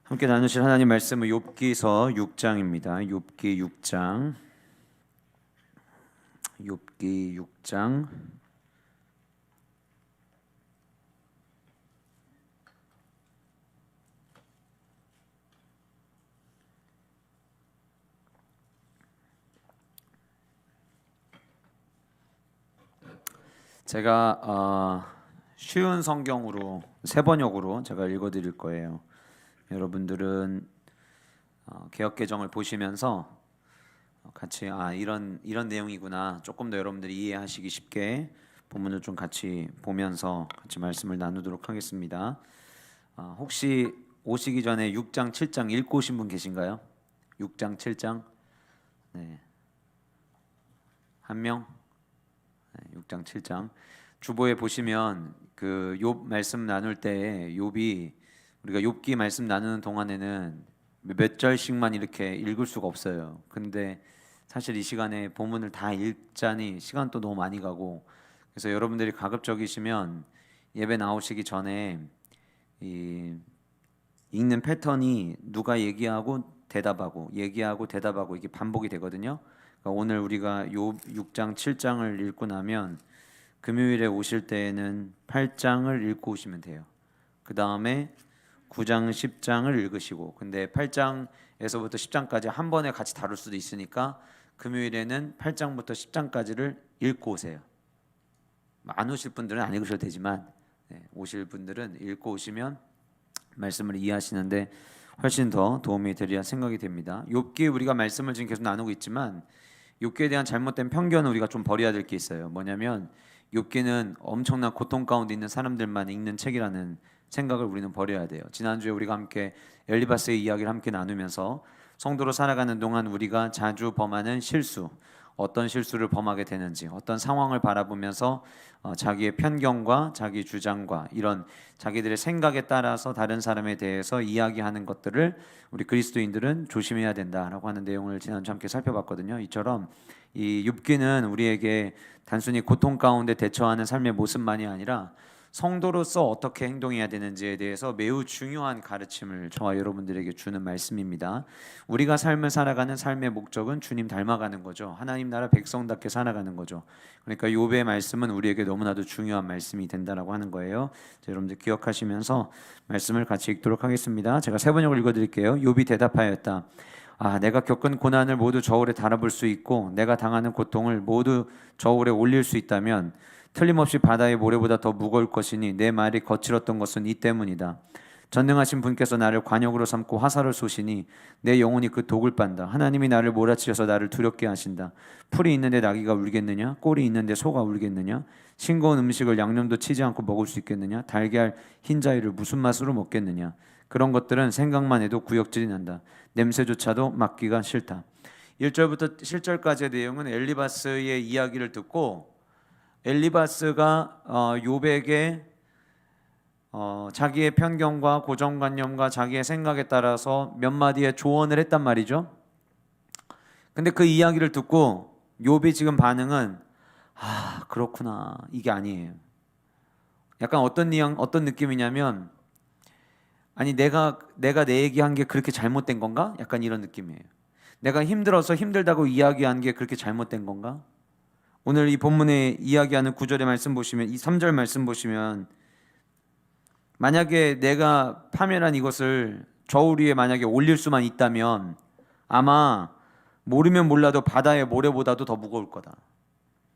함께 나누실 하나님 말씀은 욥기서 6장입니다. 욥기 6장 제가 쉬운 성경으로 세 번역으로 제가 읽어드릴 거예요. 여러분들은 개역개정을 보시면서 같이 이런 내용이구나, 조금 더 여러분들이 이해하시기 쉽게 본문을 좀 같이 보면서 같이 말씀을 나누도록 하겠습니다. 혹시 오시기 전에 6장 7장 읽고 오신 분 계신가요? 6장 7장? 네, 한 명? 네, 6장 7장 주보에 보시면 그 욥 말씀 나눌 때 욥이 우리가 욥기 말씀 나누는 동안에는 몇 절씩만 이렇게 읽을 수가 없어요. 근데 사실 이 시간에 본문을 다 읽자니 시간도 너무 많이 가고, 그래서 여러분들이 가급적이시면 예배 나오시기 전에 이 읽는 패턴이 누가 얘기하고 대답하고 얘기하고 대답하고 이게 반복이 되거든요. 그러니까 오늘 우리가 욥 6장 7장을 읽고 나면 금요일에 오실 때에는 8장을 읽고 오시면 돼요. 그 다음에 9장 10장을 읽으시고, 근데 8장에서부터 10장까지 한 번에 같이 다룰 수도 있으니까 금요일에는 8장부터 10장까지를 읽고 오세요. 안 오실 분들은 안 읽으셔도 되지만 오실 분들은 읽고 오시면 말씀을 이해하시는데 훨씬 더 도움이 되리라 생각이 됩니다. 욥기 우리가 말씀을 지금 계속 나누고 있지만 욥기에 대한 잘못된 편견은 우리가 좀 버려야 될 게 있어요. 뭐냐면 욥기는 엄청난 고통 가운데 있는 사람들만 읽는 책이라는 생각을 우리는 버려야 돼요. 지난주에 우리가 함께 엘리바스의 이야기를 함께 나누면서 성도로 살아가는 동안 우리가 자주 범하는 실수, 어떤 실수를 범하게 되는지, 어떤 상황을 바라보면서 자기의 편견과 자기 주장과 이런 자기들의 생각에 따라서 다른 사람에 대해서 이야기하는 것들을 우리 그리스도인들은 조심해야 된다라고 하는 내용을 지난주 함께 살펴봤거든요. 이처럼 이 욥기는 우리에게 단순히 고통 가운데 대처하는 삶의 모습만이 아니라 성도로서 어떻게 행동해야 되는지에 대해서 매우 중요한 가르침을 저와 여러분들에게 주는 말씀입니다. 우리가 삶을 살아가는 삶의 목적은 주님 닮아가는 거죠. 하나님 나라 백성답게 살아가는 거죠. 그러니까 욥의 말씀은 우리에게 너무나도 중요한 말씀이 된다라고 하는 거예요. 여러분들 기억하시면서 말씀을 같이 읽도록 하겠습니다. 제가 세 번역을 읽어드릴게요. 욥이 대답하였다. 내가 겪은 고난을 모두 저울에 달아볼 수 있고 내가 당하는 고통을 모두 저울에 올릴 수 있다면 틀림없이 바다의 모래보다 더 무거울 것이니 내 말이 거칠었던 것은 이 때문이다. 전능하신 분께서 나를 관역으로 삼고 화살을 쏘시니 내 영혼이 그 독을 빤다. 하나님이 나를 몰아치셔서 나를 두렵게 하신다. 풀이 있는데 나귀가 울겠느냐? 꼴이 있는데 소가 울겠느냐? 싱거운 음식을 양념도 치지 않고 먹을 수 있겠느냐? 달걀 흰자위를 무슨 맛으로 먹겠느냐? 그런 것들은 생각만 해도 구역질이 난다. 냄새조차도 맡기가 싫다. 1절부터 7절까지의 내용은 엘리바스의 이야기를 듣고 엘리바스가 욥에게 자기의 편견과 고정관념과 자기의 생각에 따라서 몇 마디의 조언을 했단 말이죠. 근데 그 이야기를 듣고 욥이 지금 반응은 그렇구나, 이게 아니에요. 약간 어떤 느낌이냐면 내가 내 얘기한 게 그렇게 잘못된 건가? 약간 이런 느낌이에요. 내가 힘들어서 힘들다고 이야기한 게 그렇게 잘못된 건가? 오늘 이 본문에 이야기하는 9절의 말씀 보시면, 이 3절 말씀 보시면 만약에 내가 파멸한 이것을 저울 위에 만약에 올릴 수만 있다면 아마 모르면 몰라도 바다의 모래보다도 더 무거울 거다.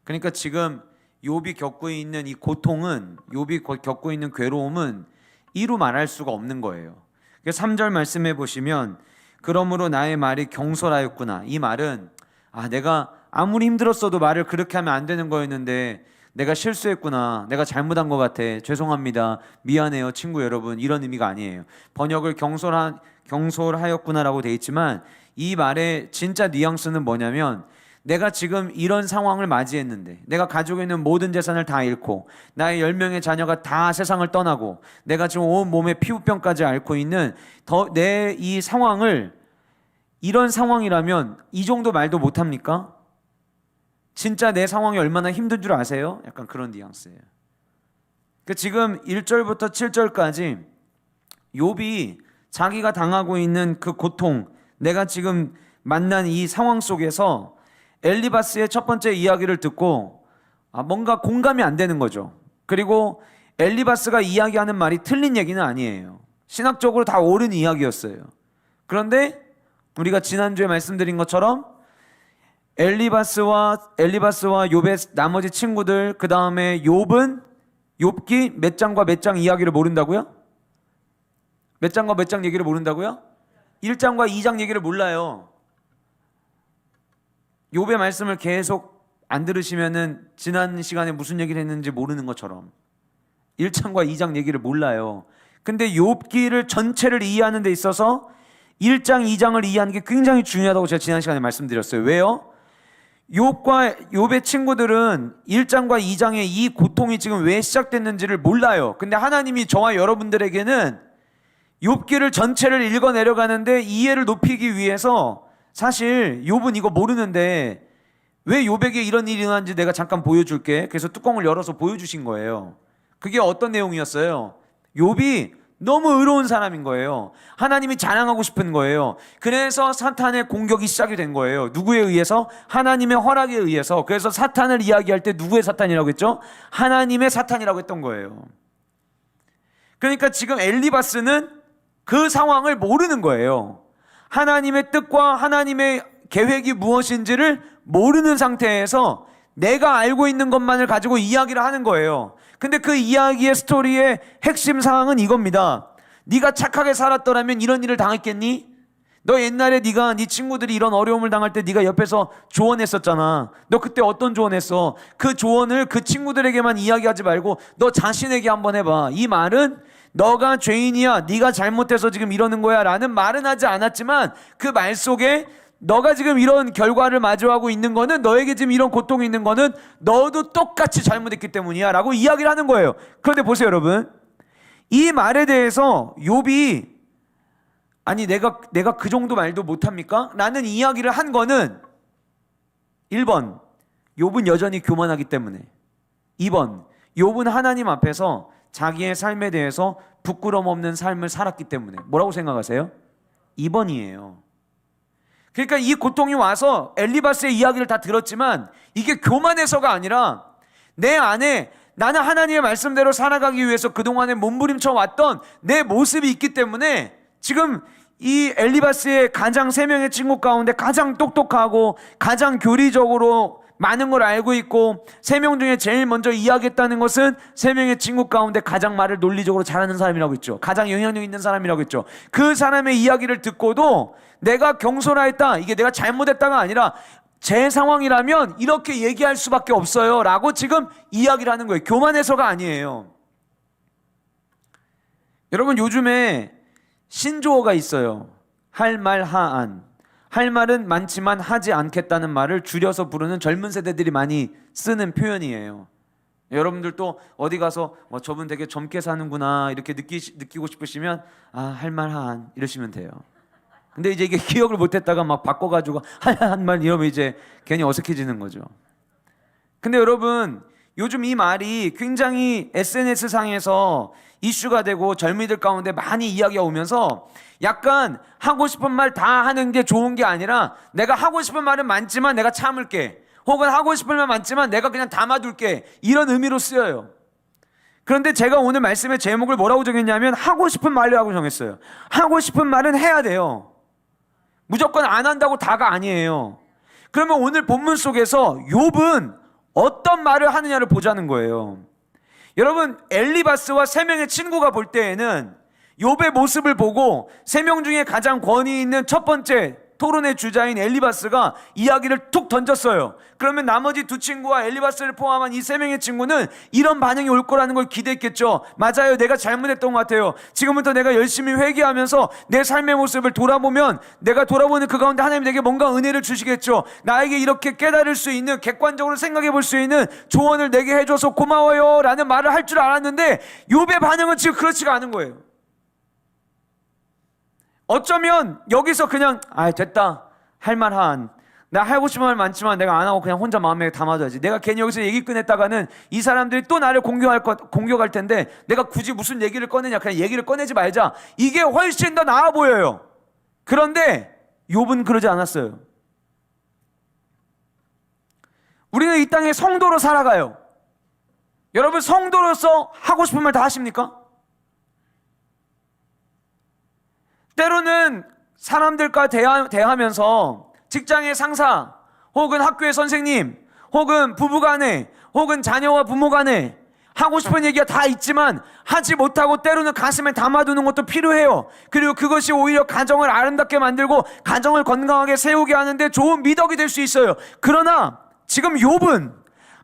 그러니까 지금 욥이 겪고 있는 이 고통은, 욥이 겪고 있는 괴로움은 이루 말할 수가 없는 거예요. 3절 말씀해 보시면 그러므로 나의 말이 경솔하였구나. 이 말은 내가 아무리 힘들었어도 말을 그렇게 하면 안 되는 거였는데 내가 실수했구나, 내가 잘못한 것 같아, 죄송합니다, 미안해요 친구 여러분, 이런 의미가 아니에요. 번역을 경솔하였구나라고 돼 있지만 이 말의 진짜 뉘앙스는 뭐냐면 내가 지금 이런 상황을 맞이했는데, 내가 가지고 있는 모든 재산을 다 잃고 나의 10명의 자녀가 다 세상을 떠나고 내가 지금 온 몸에 피부병까지 앓고 있는 내 이 상황을, 이런 상황이라면 이 정도 말도 못합니까? 진짜 내 상황이 얼마나 힘든 줄 아세요? 약간 그런 뉘앙스예요. 지금 1절부터 7절까지 욥이 자기가 당하고 있는 그 고통, 내가 지금 만난 이 상황 속에서 엘리바스의 첫 번째 이야기를 듣고 뭔가 공감이 안 되는 거죠. 그리고 엘리바스가 이야기하는 말이 틀린 얘기는 아니에요. 신학적으로 다 옳은 이야기였어요. 그런데 우리가 지난주에 말씀드린 것처럼 엘리바스와 욥의 나머지 친구들, 그 다음에 욥기 몇 장과 몇 장 이야기를 모른다고요? 몇 장과 몇 장 얘기를 모른다고요? 1장과 2장 얘기를 몰라요. 욥의 말씀을 계속 안 들으시면은 지난 시간에 무슨 얘기를 했는지 모르는 것처럼 1장과 2장 얘기를 몰라요. 근데 욥기를 전체를 이해하는 데 있어서 1장, 2장을 이해하는 게 굉장히 중요하다고 제가 지난 시간에 말씀드렸어요. 왜요? 욥의 친구들은 1장과 2장의 이 고통이 지금 왜 시작됐는지를 몰라요. 근데 하나님이 저와 여러분들에게는 욥기를 전체를 읽어 내려가는데 이해를 높이기 위해서, 사실 욥은 이거 모르는데 왜 욥에게 이런 일이 일어난지 내가 잠깐 보여줄게. 그래서 뚜껑을 열어서 보여주신 거예요. 그게 어떤 내용이었어요? 욥이 너무 의로운 사람인 거예요. 하나님이 자랑하고 싶은 거예요. 그래서 사탄의 공격이 시작이 된 거예요. 누구에 의해서? 하나님의 허락에 의해서. 그래서 사탄을 이야기할 때 누구의 사탄이라고 했죠? 하나님의 사탄이라고 했던 거예요. 그러니까 지금 엘리바스는 그 상황을 모르는 거예요. 하나님의 뜻과 하나님의 계획이 무엇인지를 모르는 상태에서 내가 알고 있는 것만을 가지고 이야기를 하는 거예요. 근데 그 이야기의 스토리의 핵심 사항은 이겁니다. 네가 착하게 살았더라면 이런 일을 당했겠니? 너 옛날에 네 친구들이 이런 어려움을 당할 때 네가 옆에서 조언했었잖아. 너 그때 어떤 조언했어? 그 조언을 그 친구들에게만 이야기하지 말고 너 자신에게 한번 해봐. 이 말은 너가 죄인이야, 네가 잘못해서 지금 이러는 거야 라는 말은 하지 않았지만 그 말 속에 너가 지금 이런 결과를 마주하고 있는 거는, 너에게 지금 이런 고통이 있는 거는 너도 똑같이 잘못했기 때문이야 라고 이야기를 하는 거예요. 그런데 보세요 여러분, 이 말에 대해서 욥이 아니 내가 그 정도 말도 못합니까? 라는 이야기를 한 거는 1번, 욥은 여전히 교만하기 때문에. 2번, 욥은 하나님 앞에서 자기의 삶에 대해서 부끄럼 없는 삶을 살았기 때문에. 뭐라고 생각하세요? 2번이에요. 그러니까 이 고통이 와서 엘리바스의 이야기를 다 들었지만 이게 교만해서가 아니라 내 안에 나는 하나님의 말씀대로 살아가기 위해서 그동안에 몸부림쳐 왔던 내 모습이 있기 때문에 지금 이 엘리바스의 가장 3명의 친구 가운데 가장 똑똑하고 가장 교리적으로 많은 걸 알고 있고 3명 중에 제일 먼저 이야기했다는 것은 3명의 친구 가운데 가장 말을 논리적으로 잘하는 사람이라고 했죠. 가장 영향력 있는 사람이라고 했죠. 그 사람의 이야기를 듣고도 내가 경솔하였다, 이게 내가 잘못했다가 아니라 제 상황이라면 이렇게 얘기할 수밖에 없어요 라고 지금 이야기를 하는 거예요. 교만해서가 아니에요. 여러분, 요즘에 신조어가 있어요. 할 말 하안. 할 말은 많지만 하지 않겠다는 말을 줄여서 부르는 젊은 세대들이 많이 쓰는 표현이에요. 여러분들도 어디 가서 저분 되게 젊게 사는구나 이렇게 느끼고 싶으시면 할 말 하안 이러시면 돼요. 근데 이제 이게 기억을 못했다가 막 바꿔가지고 한 말 이러면 이제 괜히 어색해지는 거죠. 근데 여러분, 요즘 이 말이 굉장히 SNS 상에서 이슈가 되고 젊은이들 가운데 많이 이야기가 오면서 약간 하고 싶은 말 다 하는 게 좋은 게 아니라 내가 하고 싶은 말은 많지만 내가 참을게, 혹은 하고 싶은 말 많지만 내가 그냥 담아둘게, 이런 의미로 쓰여요. 그런데 제가 오늘 말씀의 제목을 뭐라고 정했냐면 하고 싶은 말이라고 정했어요. 하고 싶은 말은 해야 돼요. 무조건 안 한다고 다가 아니에요. 그러면 오늘 본문 속에서 욥은 어떤 말을 하느냐를 보자는 거예요. 여러분, 엘리바스와 3명의 친구가 볼 때에는 욥의 모습을 보고 3명 중에 가장 권위 있는 첫 번째 토론의 주자인 엘리바스가 이야기를 툭 던졌어요. 그러면 나머지 2 친구와 엘리바스를 포함한 이 3명의 친구는 이런 반응이 올 거라는 걸 기대했겠죠. 맞아요, 내가 잘못했던 것 같아요. 지금부터 내가 열심히 회개하면서 내 삶의 모습을 돌아보면 내가 돌아보는 그 가운데 하나님 내게 뭔가 은혜를 주시겠죠. 나에게 이렇게 깨달을 수 있는, 객관적으로 생각해 볼 수 있는 조언을 내게 해줘서 고마워요 라는 말을 할 줄 알았는데 욥의 반응은 지금 그렇지가 않은 거예요. 어쩌면 여기서 그냥 됐다, 할 말 한, 나 하고 싶은 말 많지만 내가 안 하고 그냥 혼자 마음에 담아둬야지. 내가 괜히 여기서 얘기 꺼냈다가는 이 사람들이 또 나를 공격할 텐데 내가 굳이 무슨 얘기를 꺼내냐, 그냥 얘기를 꺼내지 말자. 이게 훨씬 더 나아 보여요. 그런데 욥은 그러지 않았어요. 우리는 이 땅에 성도로 살아가요. 여러분, 성도로서 하고 싶은 말 다 하십니까? 때로는 사람들과 대하면서 직장의 상사, 혹은 학교의 선생님, 혹은 부부간에, 혹은 자녀와 부모간에 하고 싶은 얘기가 다 있지만 하지 못하고 때로는 가슴에 담아두는 것도 필요해요. 그리고 그것이 오히려 가정을 아름답게 만들고 가정을 건강하게 세우게 하는데 좋은 미덕이 될 수 있어요. 그러나 지금 욥은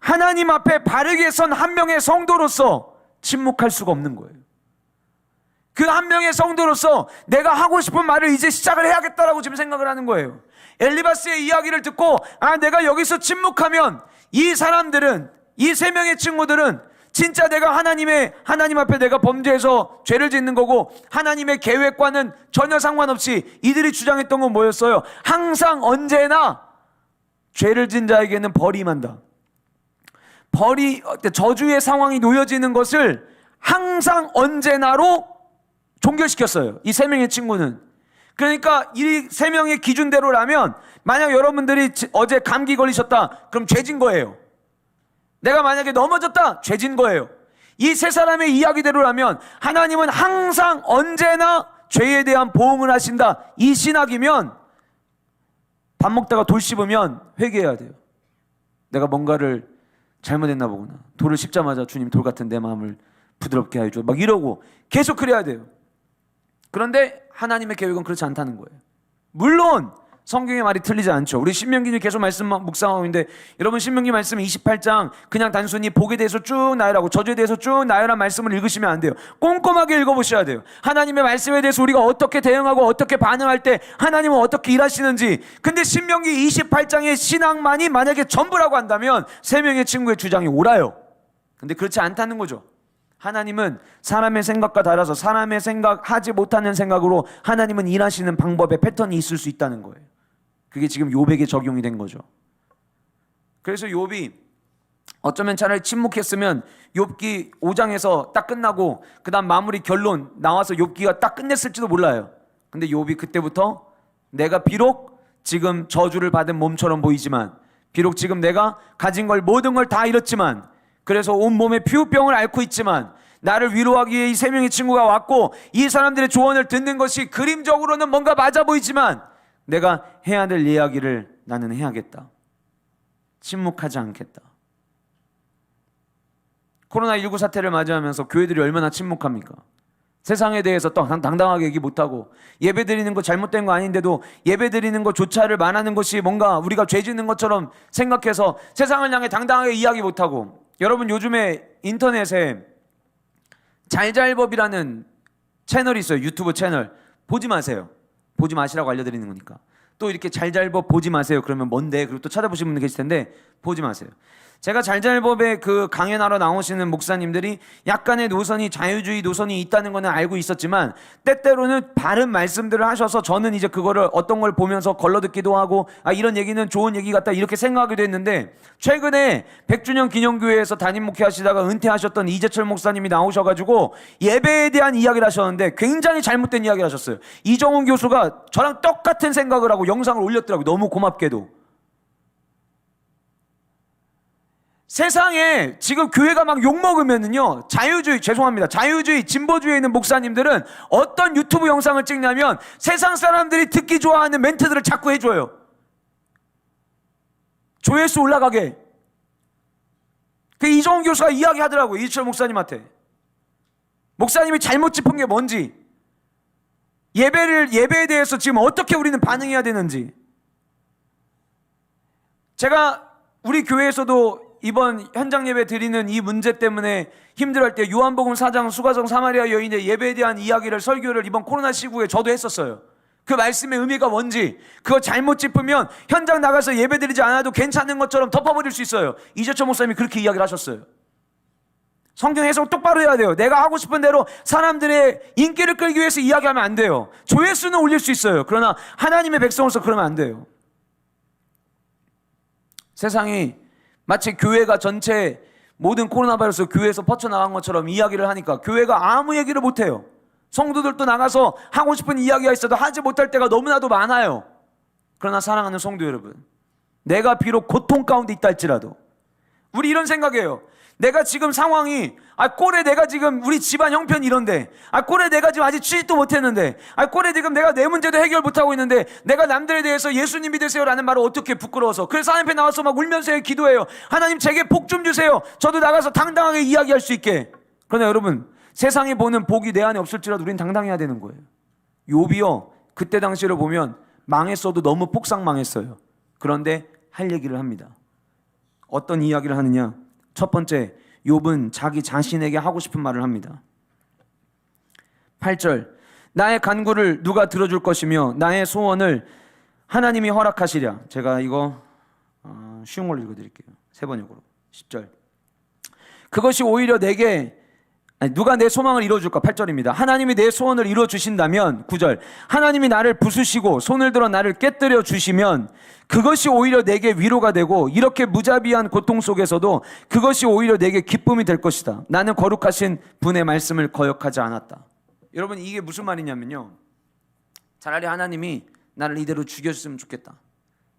하나님 앞에 바르게 선 한 명의 성도로서 침묵할 수가 없는 거예요. 그 한 명의 성도로서 내가 하고 싶은 말을 이제 시작을 해야겠다라고 지금 생각을 하는 거예요. 엘리바스의 이야기를 듣고 내가 여기서 침묵하면 이 사람들은, 이 세 명의 친구들은 진짜 내가 하나님 앞에 내가 범죄해서 죄를 짓는 거고 하나님의 계획과는 전혀 상관없이 이들이 주장했던 건 뭐였어요? 항상 언제나 죄를 진 자에게는 벌이 임한다. 저주의 상황이 놓여지는 것을 항상 언제나로 종결시켰어요. 이 세 명의 친구는. 그러니까 이 세 명의 기준대로라면 만약 여러분들이 어제 감기 걸리셨다, 그럼 죄진 거예요. 내가 만약에 넘어졌다, 죄진 거예요. 이 세 사람의 이야기대로라면 하나님은 항상 언제나 죄에 대한 보응을 하신다. 이 신학이면 밥 먹다가 돌 씹으면 회개해야 돼요. 내가 뭔가를 잘못했나 보구나. 돌을 씹자마자 주님, 돌 같은 내 마음을 부드럽게 하여 줘. 막 이러고 계속 그래야 돼요. 그런데 하나님의 계획은 그렇지 않다는 거예요. 물론 성경의 말이 틀리지 않죠. 우리 신명기를 계속 말씀 묵상하고 있는데, 여러분 신명기 말씀 28장 그냥 단순히 복에 대해서 쭉 나열하고 저주에 대해서 쭉 나열한 말씀을 읽으시면 안 돼요. 꼼꼼하게 읽어보셔야 돼요. 하나님의 말씀에 대해서 우리가 어떻게 대응하고 어떻게 반응할 때 하나님은 어떻게 일하시는지. 근데 신명기 28장의 신앙만이 만약에 전부라고 한다면 세 명의 친구의 주장이 옳아요. 근데 그렇지 않다는 거죠. 하나님은 사람의 생각과 달라서 사람의 생각하지 못하는 생각으로 하나님은 일하시는 방법의 패턴이 있을 수 있다는 거예요. 그게 지금 욥에게 적용이 된 거죠. 그래서 욥이 어쩌면 차라리 침묵했으면 욥기 5장에서 딱 끝나고 그 다음 마무리 결론 나와서 욥기가 딱 끝냈을지도 몰라요. 근데 욥이 그때부터 내가 비록 지금 저주를 받은 몸처럼 보이지만, 비록 지금 내가 가진 걸 모든 걸 다 잃었지만, 그래서 온몸에 피부병을 앓고 있지만 나를 위로하기 위해 이 세 명의 친구가 왔고 이 사람들의 조언을 듣는 것이 그림적으로는 뭔가 맞아 보이지만 내가 해야 될 이야기를 나는 해야겠다. 침묵하지 않겠다. 코로나19 사태를 맞이하면서 교회들이 얼마나 침묵합니까? 세상에 대해서 또 당당하게 얘기 못하고, 예배 드리는 거 잘못된 거 아닌데도 예배 드리는 것조차를 말하는 것이 뭔가 우리가 죄 짓는 것처럼 생각해서 세상을 향해 당당하게 이야기 못하고. 여러분, 요즘에 인터넷에 잘잘법이라는 채널이 있어요. 유튜브 채널. 보지 마세요. 보지 마시라고 알려드리는 거니까. 또 이렇게 잘잘법 보지 마세요 그러면 뭔데? 그리고 또 찾아보시는 분들 계실 텐데 보지 마세요. 제가 잘잘법에 그 강연하러 나오시는 목사님들이 약간의 노선이 자유주의 노선이 있다는 거는 알고 있었지만 때때로는 바른 말씀들을 하셔서 저는 이제 그거를 어떤 걸 보면서 걸러듣기도 하고 이런 얘기는 좋은 얘기 같다 이렇게 생각하기도 했는데, 최근에 100주년 기념교회에서 담임 목회하시다가 은퇴하셨던 이재철 목사님이 나오셔가지고 예배에 대한 이야기를 하셨는데 굉장히 잘못된 이야기를 하셨어요. 이정훈 교수가 저랑 똑같은 생각을 하고 영상을 올렸더라고요. 너무 고맙게도. 세상에 지금 교회가 막 욕먹으면은요, 자유주의, 진보주의에 있는 목사님들은 어떤 유튜브 영상을 찍냐면 세상 사람들이 듣기 좋아하는 멘트들을 자꾸 해줘요. 조회수 올라가게. 그 이정훈 교수가 이야기하더라고요. 이철 목사님한테. 목사님이 잘못 짚은 게 뭔지, 예배에 대해서 지금 어떻게 우리는 반응해야 되는지. 제가 우리 교회에서도 이번 현장 예배 드리는 이 문제 때문에 힘들어할 때 요한복음 4장 수가성 사마리아 여인의 예배에 대한 이야기를, 설교를 이번 코로나 시국에 저도 했었어요. 그 말씀의 의미가 뭔지, 그거 잘못 짚으면 현장 나가서 예배 드리지 않아도 괜찮은 것처럼 덮어버릴 수 있어요. 이재철 목사님이 그렇게 이야기를 하셨어요. 성경 해석 똑바로 해야 돼요. 내가 하고 싶은 대로 사람들의 인기를 끌기 위해서 이야기하면 안 돼요. 조회수는 올릴 수 있어요. 그러나 하나님의 백성으로서 그러면 안 돼요. 세상이 마치 교회가 전체 모든 코로나 바이러스 교회에서 퍼져나간 것처럼 이야기를 하니까 교회가 아무 얘기를 못해요. 성도들도 나가서 하고 싶은 이야기가 있어도 하지 못할 때가 너무나도 많아요. 그러나 사랑하는 성도 여러분, 내가 비록 고통 가운데 있다 할지라도 우리 이런 생각이에요. 내가 지금 상황이 꼴에 내가 지금 우리 집안 형편이 이런데 꼴에 내가 지금 아직 취직도 못했는데 꼴에 지금 내가 내 문제도 해결 못하고 있는데 내가 남들에 대해서 예수님 믿으세요 라는 말을 어떻게 부끄러워서 그래서 하나님 앞에 나와서 막 울면서 기도해요. 하나님 제게 복 좀 주세요. 저도 나가서 당당하게 이야기할 수 있게. 그러나 여러분, 세상이 보는 복이 내 안에 없을지라도 우린 당당해야 되는 거예요. 욥이요, 그때 당시를 보면 망했어도 너무 폭삭 망했어요. 그런데 할 얘기를 합니다. 어떤 이야기를 하느냐? 첫 번째, 욥은 자기 자신에게 하고 싶은 말을 합니다. 8절, 나의 간구를 누가 들어줄 것이며 나의 소원을 하나님이 허락하시랴. 제가 이거 쉬운 걸로 읽어드릴게요. 세 번역으로. 10절, 그것이 오히려 내게 누가 내 소망을 이루어줄까? 8절입니다. 하나님이 내 소원을 이루어주신다면 9절, 하나님이 나를 부수시고 손을 들어 나를 깨뜨려 주시면 그것이 오히려 내게 위로가 되고 이렇게 무자비한 고통 속에서도 그것이 오히려 내게 기쁨이 될 것이다. 나는 거룩하신 분의 말씀을 거역하지 않았다. 여러분, 이게 무슨 말이냐면요, 차라리 하나님이 나를 이대로 죽여주셨으면 좋겠다.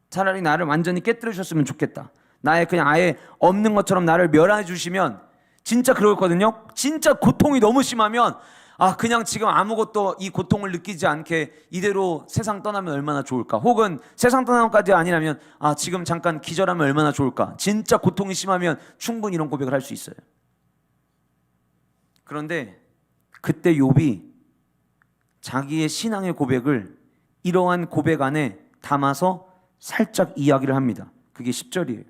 차라리 나를 완전히 깨뜨려 주셨으면 좋겠다. 나의 그냥 아예 없는 것처럼 나를 멸해 주시면 진짜 그렇거든요. 진짜 고통이 너무 심하면 그냥 지금 아무것도 이 고통을 느끼지 않게 이대로 세상 떠나면 얼마나 좋을까. 혹은 세상 떠나면까지 아니라면 지금 잠깐 기절하면 얼마나 좋을까. 진짜 고통이 심하면 충분히 이런 고백을 할 수 있어요. 그런데 그때 욥이 자기의 신앙의 고백을 이러한 고백 안에 담아서 살짝 이야기를 합니다. 그게 10절이에요.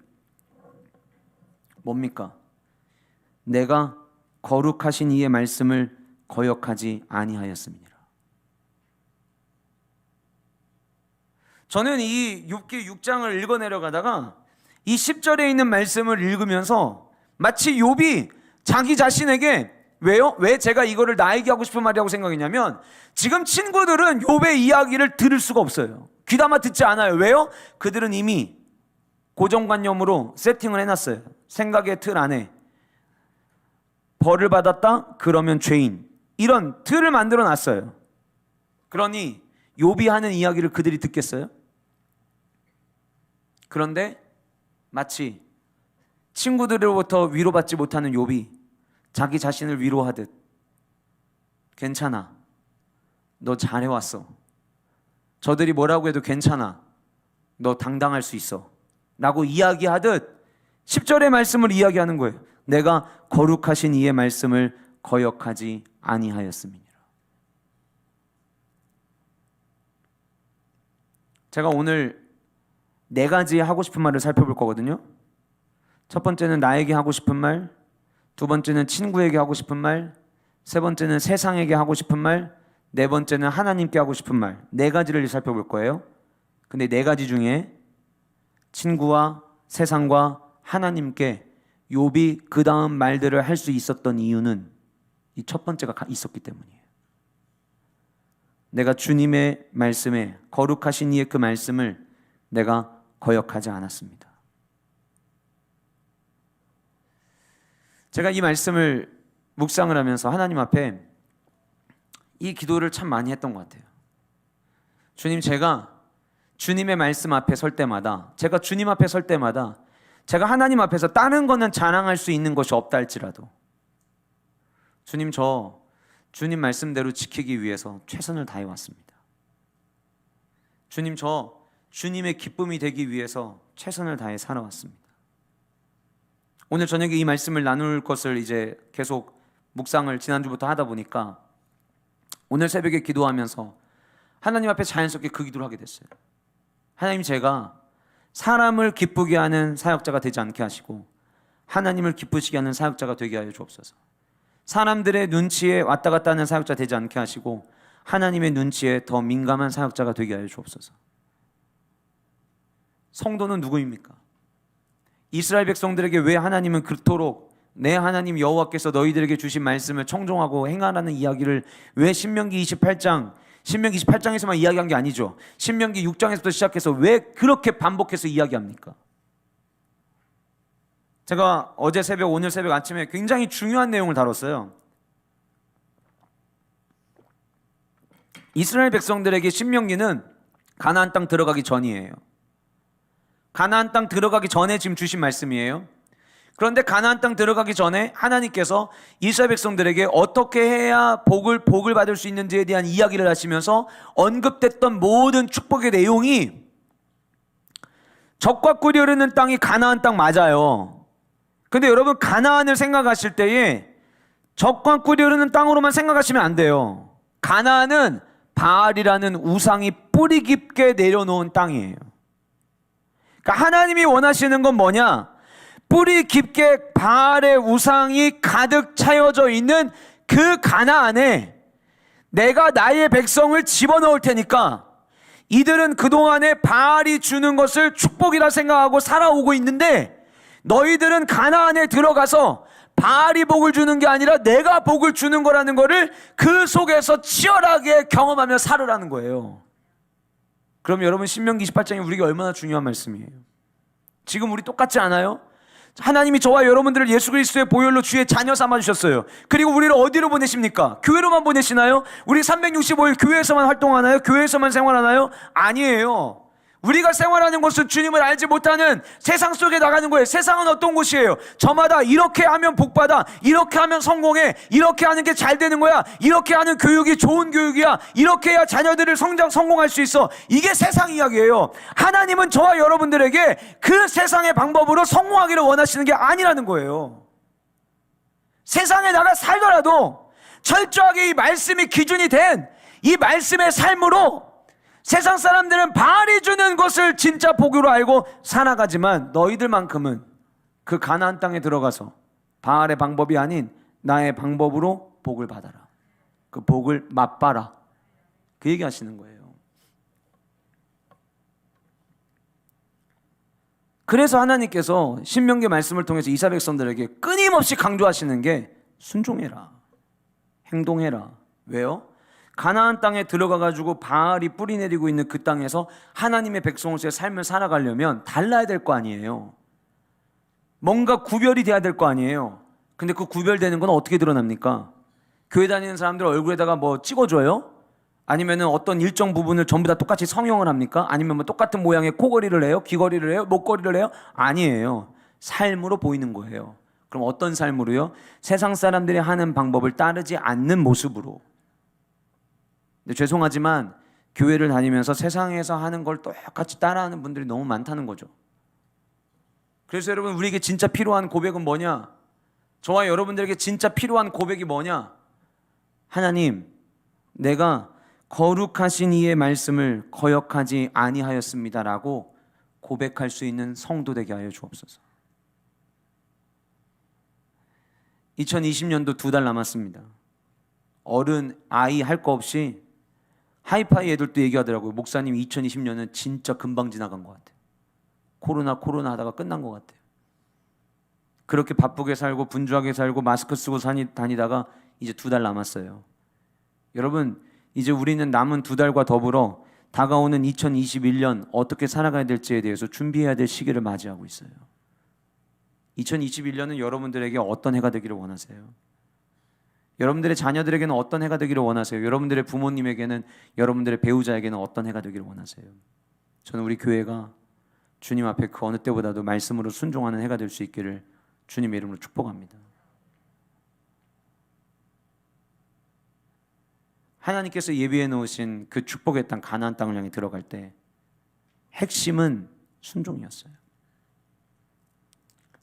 뭡니까? 내가 거룩하신 이의 말씀을 거역하지 아니하였음이니라. 저는 이 욥기 6장을 읽어 내려가다가 이 10절에 있는 말씀을 읽으면서 마치 욥이 자기 자신에게 왜요? 왜 제가 이거를 나에게 하고 싶은 말이라고 생각했냐면 지금 친구들은 욥의 이야기를 들을 수가 없어요. 귀담아 듣지 않아요. 왜요? 그들은 이미 고정관념으로 세팅을 해놨어요. 생각의 틀 안에 벌을 받았다? 그러면 죄인. 이런 틀을 만들어 놨어요. 그러니 욥이 하는 이야기를 그들이 듣겠어요? 그런데 마치 친구들로부터 위로받지 못하는 욥이 자기 자신을 위로하듯 괜찮아. 너 잘해왔어. 저들이 뭐라고 해도 괜찮아. 너 당당할 수 있어. 라고 이야기하듯 10절의 말씀을 이야기하는 거예요. 내가 거룩하신 이의 말씀을 거역하지 아니하였음이니라. 제가 오늘 4가지 하고 싶은 말을 살펴볼 거거든요. 첫 번째는 나에게 하고 싶은 말, 두 번째는 친구에게 하고 싶은 말, 세 번째는 세상에게 하고 싶은 말, 네 번째는 하나님께 하고 싶은 말. 4가지를 살펴볼 거예요. 근데 4가지 중에 친구와 세상과 하나님께 욥이 그 다음 말들을 할 수 있었던 이유는 이 첫 번째가 있었기 때문이에요. 내가 주님의 말씀에 거룩하신 이의 그 말씀을 내가 거역하지 않았습니다. 제가 이 말씀을 묵상을 하면서 하나님 앞에 이 기도를 참 많이 했던 것 같아요. 주님, 제가 주님의 말씀 앞에 설 때마다, 제가 주님 앞에 설 때마다 제가 하나님 앞에서 다른 거는 자랑할 수 있는 것이 없다 할지라도 주님, 저 주님 말씀대로 지키기 위해서 최선을 다해 왔습니다. 주님, 저 주님의 기쁨이 되기 위해서 최선을 다해 살아왔습니다. 오늘 저녁에 이 말씀을 나눌 것을 이제 계속 묵상을 지난주부터 하다 보니까 오늘 새벽에 기도하면서 하나님 앞에 자연스럽게 그 기도를 하게 됐어요. 하나님, 제가 사람을 기쁘게 하는 사역자가 되지 않게 하시고 하나님을 기쁘시게 하는 사역자가 되게 하여 주옵소서. 사람들의 눈치에 왔다 갔다 하는 사역자 되지 않게 하시고 하나님의 눈치에 더 민감한 사역자가 되게 하여 주옵소서. 성도는 누구입니까? 이스라엘 백성들에게 왜 하나님은 그토록 내 하나님 여호와께서 너희들에게 주신 말씀을 청종하고 행하라는 이야기를 왜 신명기 28장에서만 이야기한 게 아니죠. 신명기 6장에서부터 시작해서 왜 그렇게 반복해서 이야기합니까? 제가 어제 새벽, 오늘 새벽 아침에 굉장히 중요한 내용을 다뤘어요. 이스라엘 백성들에게 신명기는 가나안 땅 들어가기 전이에요. 가나안 땅 들어가기 전에 지금 주신 말씀이에요. 그런데 가나안 땅 들어가기 전에 하나님께서 이스라엘 백성들에게 어떻게 해야 복을 받을 수 있는지에 대한 이야기를 하시면서 언급됐던 모든 축복의 내용이 적과 꿀이 흐르는 땅이 가나안 땅 맞아요. 근데 여러분, 가나안을 생각하실 때에 적과 꿀이 흐르는 땅으로만 생각하시면 안 돼요. 가나안은 바알이라는 우상이 뿌리 깊게 내려놓은 땅이에요. 그러니까 하나님이 원하시는 건 뭐냐? 뿌리 깊게 바알의 우상이 가득 차여져 있는 그 가나안에 내가 나의 백성을 집어넣을 테니까 이들은 그동안에 바알이 주는 것을 축복이라 생각하고 살아오고 있는데 너희들은 가나안에 들어가서 바알이 복을 주는 게 아니라 내가 복을 주는 거라는 거를 그 속에서 치열하게 경험하며 살으라는 거예요. 그럼 여러분, 신명기 28장이 우리에게 얼마나 중요한 말씀이에요. 지금 우리 똑같지 않아요? 하나님이 저와 여러분들을 예수 그리스도의 보혈로 주의 자녀 삼아주셨어요. 그리고 우리를 어디로 보내십니까? 교회로만 보내시나요? 우리 365일 교회에서만 활동하나요? 교회에서만 생활하나요? 아니에요. 우리가 생활하는 곳은 주님을 알지 못하는 세상 속에 나가는 거예요. 세상은 어떤 곳이에요? 저마다 이렇게 하면 복받아, 이렇게 하면 성공해, 이렇게 하는 게 잘 되는 거야, 이렇게 하는 교육이 좋은 교육이야, 이렇게 해야 자녀들을 성공할 수 있어. 이게 세상 이야기예요. 하나님은 저와 여러분들에게 그 세상의 방법으로 성공하기를 원하시는 게 아니라는 거예요. 세상에 나가 살더라도 철저하게 이 말씀이 기준이 된 이 말씀의 삶으로 세상 사람들은 바알이 주는 것을 진짜 복으로 알고 살아가지만 너희들만큼은 그 가나안 땅에 들어가서 바알의 방법이 아닌 나의 방법으로 복을 받아라. 그 복을 맛봐라. 그 얘기 하시는 거예요. 그래서 하나님께서 신명기 말씀을 통해서 이스라엘 백성들에게 끊임없이 강조하시는 게 순종해라, 행동해라. 왜요? 가나안 땅에 들어가가지고 바알이 뿌리 내리고 있는 그 땅에서 하나님의 백성으로서의 삶을 살아가려면 달라야 될 거 아니에요. 뭔가 구별이 돼야 될 거 아니에요. 근데 그 구별되는 건 어떻게 드러납니까? 교회 다니는 사람들 얼굴에다가 뭐 찍어줘요? 아니면 어떤 일정 부분을 전부 다 똑같이 성형을 합니까? 아니면 뭐 똑같은 모양의 코걸이를 해요? 귀걸이를 해요? 목걸이를 해요? 아니에요. 삶으로 보이는 거예요. 그럼 어떤 삶으로요? 세상 사람들이 하는 방법을 따르지 않는 모습으로. 근데 죄송하지만 교회를 다니면서 세상에서 하는 걸 똑같이 따라하는 분들이 너무 많다는 거죠. 그래서 여러분, 우리에게 진짜 필요한 고백은 뭐냐? 저와 여러분들에게 진짜 필요한 고백이 뭐냐? 하나님, 내가 거룩하신 이의 말씀을 거역하지 아니하였습니다라고 고백할 수 있는 성도 되게 하여 주옵소서. 2020년도 2달 남았습니다. 어른, 아이 할 거 없이 하이파이 애들도 얘기하더라고요. 목사님, 2020년은 진짜 금방 지나간 것 같아요. 코로나 하다가 끝난 것 같아요. 그렇게 바쁘게 살고 분주하게 살고 마스크 쓰고 다니다가 이제 2달 남았어요. 여러분, 이제 우리는 남은 2달과 더불어 다가오는 2021년 어떻게 살아가야 될지에 대해서 준비해야 될 시기를 맞이하고 있어요. 2021년은 여러분들에게 어떤 해가 되기를 원하세요? 여러분들의 자녀들에게는 어떤 해가 되기를 원하세요? 여러분들의 부모님에게는, 여러분들의 배우자에게는 어떤 해가 되기를 원하세요? 저는 우리 교회가 주님 앞에 그 어느 때보다도 말씀으로 순종하는 해가 될 수 있기를 주님의 이름으로 축복합니다. 하나님께서 예비해 놓으신 그 축복의 땅 가나안 땅을 향해 들어갈 때 핵심은 순종이었어요.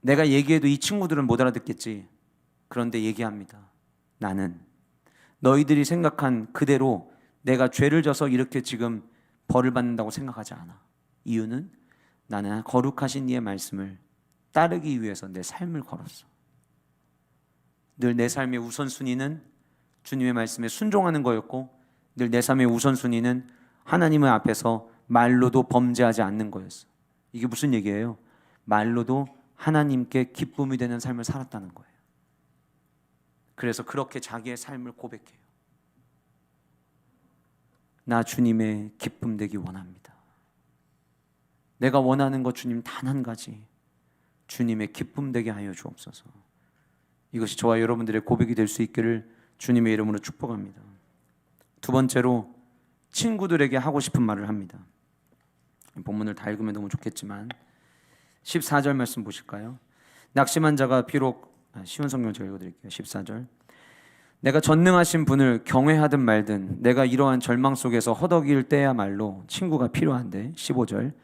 내가 얘기해도 이 친구들은 못 알아듣겠지. 그런데 얘기합니다. 나는 너희들이 생각한 그대로 내가 죄를 져서 이렇게 지금 벌을 받는다고 생각하지 않아. 이유는 나는 거룩하신 이의 말씀을 따르기 위해서 내 삶을 걸었어. 늘 내 삶의 우선순위는 주님의 말씀에 순종하는 거였고, 늘 내 삶의 우선순위는 하나님의 앞에서 말로도 범죄하지 않는 거였어. 이게 무슨 얘기예요? 말로도 하나님께 기쁨이 되는 삶을 살았다는 거예요. 그래서 그렇게 자기의 삶을 고백해요. 나 주님의 기쁨 되기 원합니다. 내가 원하는 것 주님 단 한 가지. 주님의 기쁨 되게 하여 주옵소서. 이것이 저와 여러분들의 고백이 될 수 있기를 주님의 이름으로 축복합니다. 두 번째로 친구들에게 하고 싶은 말을 합니다. 본문을 다 읽으면 너무 좋겠지만 14절 말씀 보실까요? 낙심한 자가 비록 쉬운 성경 제가 읽어드릴게요. 14절 내가 전능하신 분을 경외하든 말든 내가 이러한 절망 속에서 허덕일 때야말로 친구가 필요한데 15절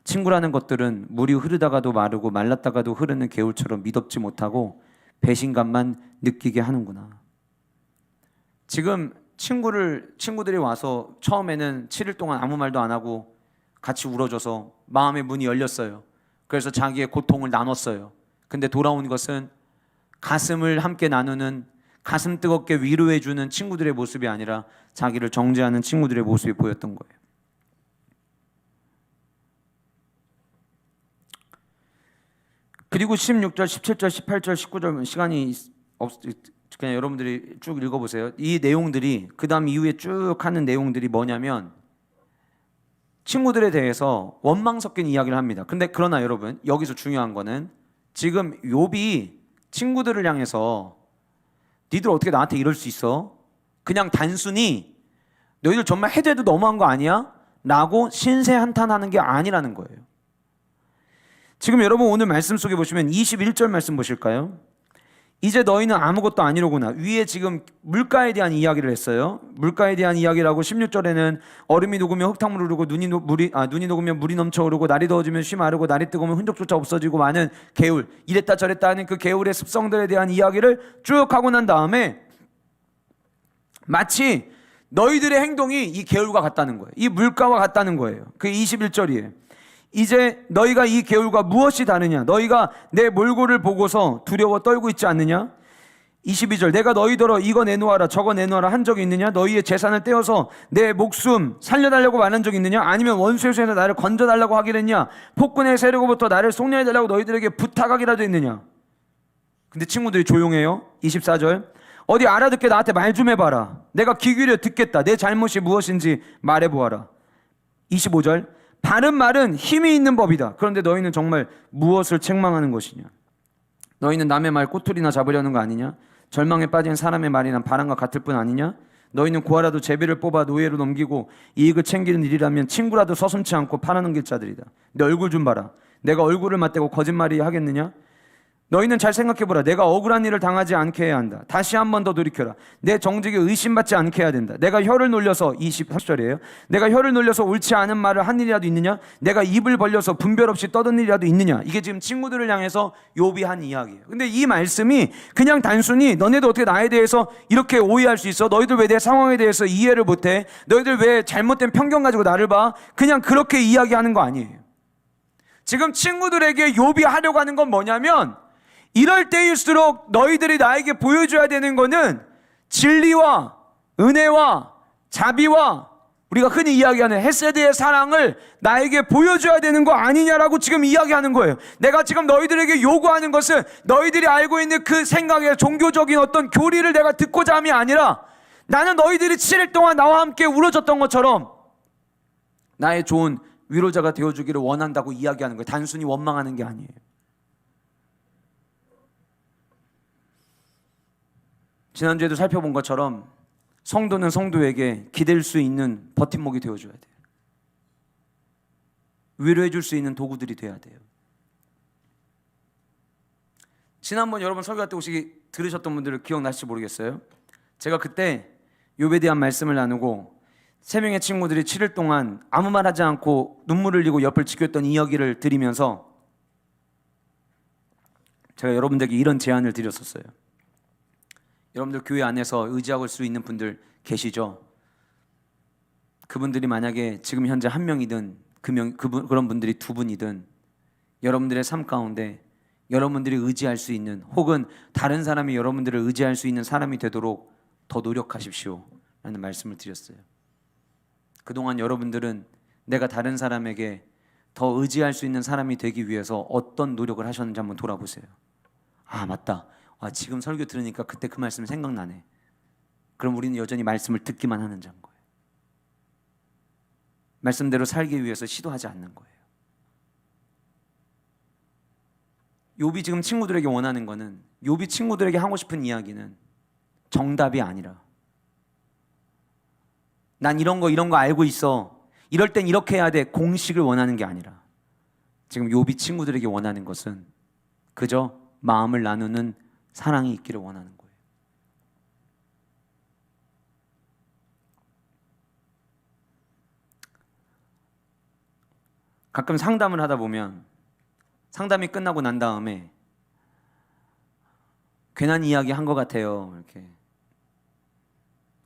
친구라는 것들은 물이 흐르다가도 마르고 말랐다가도 흐르는 개울처럼 미덥지 못하고 배신감만 느끼게 하는구나. 지금 친구들이 와서 처음에는 7일 동안 아무 말도 안 하고 같이 울어줘서 마음의 문이 열렸어요. 그래서 자기의 고통을 나눴어요. 근데 돌아온 것은 가슴을 함께 나누는, 가슴 뜨겁게 위로해주는 친구들의 모습이 아니라 자기를 정죄하는 친구들의 모습이 보였던 거예요. 그리고 16절, 17절, 18절, 19절 시간이 그냥 여러분들이 쭉 읽어보세요. 이 내용들이 그 다음 이후에 쭉 하는 내용들이 뭐냐면 친구들에 대해서 원망 섞인 이야기를 합니다. 근데 그러나 여러분 여기서 중요한 거는 지금 욥이 친구들을 향해서 니들 어떻게 나한테 이럴 수 있어? 그냥 단순히 너희들 정말 해도 해도 너무한 거 아니야? 라고 신세한탄하는 게 아니라는 거예요. 지금 여러분 오늘 말씀 속에 보시면 21절 말씀 보실까요? 이제 너희는 아무것도 아니로구나. 위에 지금 물가에 대한 이야기를 했어요. 물가에 대한 이야기라고 16절에는 얼음이 녹으면 흙탕물 흐르고 눈이 녹으면 물이 넘쳐 흐르고 날이 더워지면 쉬 마르고 날이 뜨거우면 흔적조차 없어지고 많은 개울, 이랬다 저랬다 하는 그 개울의 습성들에 대한 이야기를 쭉 하고 난 다음에 마치 너희들의 행동이 이 개울과 같다는 거예요. 이 물가와 같다는 거예요. 그 21절이에요. 이제 너희가 이 개울과 무엇이 다르냐? 너희가 내 몰골을 보고서 두려워 떨고 있지 않느냐? 22절 내가 너희더러 이거 내놓아라 저거 내놓아라 한 적이 있느냐? 너희의 재산을 떼어서 내 목숨 살려달라고 말한 적이 있느냐? 아니면 원수의 손에서 나를 건져달라고 하기를 했냐? 폭군의 세력으로부터 나를 속량해달라고 너희들에게 부탁하기라도 했느냐? 근데 친구들이 조용해요. 24절 어디 알아듣게 나한테 말 좀 해봐라. 내가 귀 기울여 듣겠다. 내 잘못이 무엇인지 말해보아라. 25절 바른 말은 힘이 있는 법이다. 그런데 너희는 정말 무엇을 책망하는 것이냐? 너희는 남의 말 꼬투리나 잡으려는 거 아니냐? 절망에 빠진 사람의 말이 난 바람과 같을 뿐 아니냐? 너희는 구하라도 제비를 뽑아 노예로 넘기고 이익을 챙기는 일이라면 친구라도 서슴지 않고 팔아넘길 자들이다. 내 얼굴 좀 봐라. 내가 얼굴을 맞대고 거짓말이 하겠느냐? 너희는 잘 생각해보라. 내가 억울한 일을 당하지 않게 해야 한다. 다시 한 번 더 돌이켜라. 내 정직에 의심받지 않게 해야 된다. 내가 혀를 놀려서 23절이에요. 내가 혀를 놀려서 옳지 않은 말을 한 일이라도 있느냐? 내가 입을 벌려서 분별 없이 떠든 일이라도 있느냐? 이게 지금 친구들을 향해서 욥이 한 이야기예요. 근데 이 말씀이 그냥 단순히 너네들 어떻게 나에 대해서 이렇게 오해할 수 있어? 너희들 왜 내 상황에 대해서 이해를 못해? 너희들 왜 잘못된 편견 가지고 나를 봐? 그냥 그렇게 이야기하는 거 아니에요. 지금 친구들에게 욥이 하려고 하는 건 뭐냐면 이럴 때일수록 너희들이 나에게 보여줘야 되는 것은 진리와 은혜와 자비와 우리가 흔히 이야기하는 헤세드의 사랑을 나에게 보여줘야 되는 거 아니냐라고 지금 이야기하는 거예요. 내가 지금 너희들에게 요구하는 것은 너희들이 알고 있는 그 생각의 종교적인 어떤 교리를 내가 듣고자 함이 아니라 나는 너희들이 7일 동안 나와 함께 울어줬던 것처럼 나의 좋은 위로자가 되어주기를 원한다고 이야기하는 거예요. 단순히 원망하는 게 아니에요. 지난주에도 살펴본 것처럼 성도는 성도에게 기댈 수 있는 버팀목이 되어줘야 돼요. 위로해 줄 수 있는 도구들이 돼야 돼요. 지난번 여러분 설교 때 혹시 들으셨던 분들 기억나실지 모르겠어요. 제가 그때 욥에 대한 말씀을 나누고 3명의 친구들이 7일 동안 아무 말 하지 않고 눈물을 흘리고 옆을 지켰던 이야기를 드리면서 제가 여러분들에게 이런 제안을 드렸었어요. 여러분들 교회 안에서 의지하고 수 있는 분들 계시죠? 그분들이 만약에 지금 현재 1명이든 그런 분들이 2분이든 여러분들의 삶 가운데 여러분들이 의지할 수 있는 혹은 다른 사람이 여러분들을 의지할 수 있는 사람이 되도록 더 노력하십시오 라는 말씀을 드렸어요. 그동안 여러분들은 내가 다른 사람에게 더 의지할 수 있는 사람이 되기 위해서 어떤 노력을 하셨는지 한번 돌아보세요. 아 맞다. 지금 설교 들으니까 그때 그 말씀이 생각나네. 그럼 우리는 여전히 말씀을 듣기만 하는 자인 거예요. 말씀대로 살기 위해서 시도하지 않는 거예요. 욥이 지금 친구들에게 원하는 거는, 욥이 친구들에게 하고 싶은 이야기는 정답이 아니라, 난 이런 거 알고 있어, 이럴 땐 이렇게 해야 돼, 공식을 원하는 게 아니라, 지금 욥이 친구들에게 원하는 것은 그저 마음을 나누는 사랑이 있기를 원하는 거예요. 가끔 상담을 하다 보면 상담이 끝나고 난 다음에 괜한 이야기 한 것 같아요, 이렇게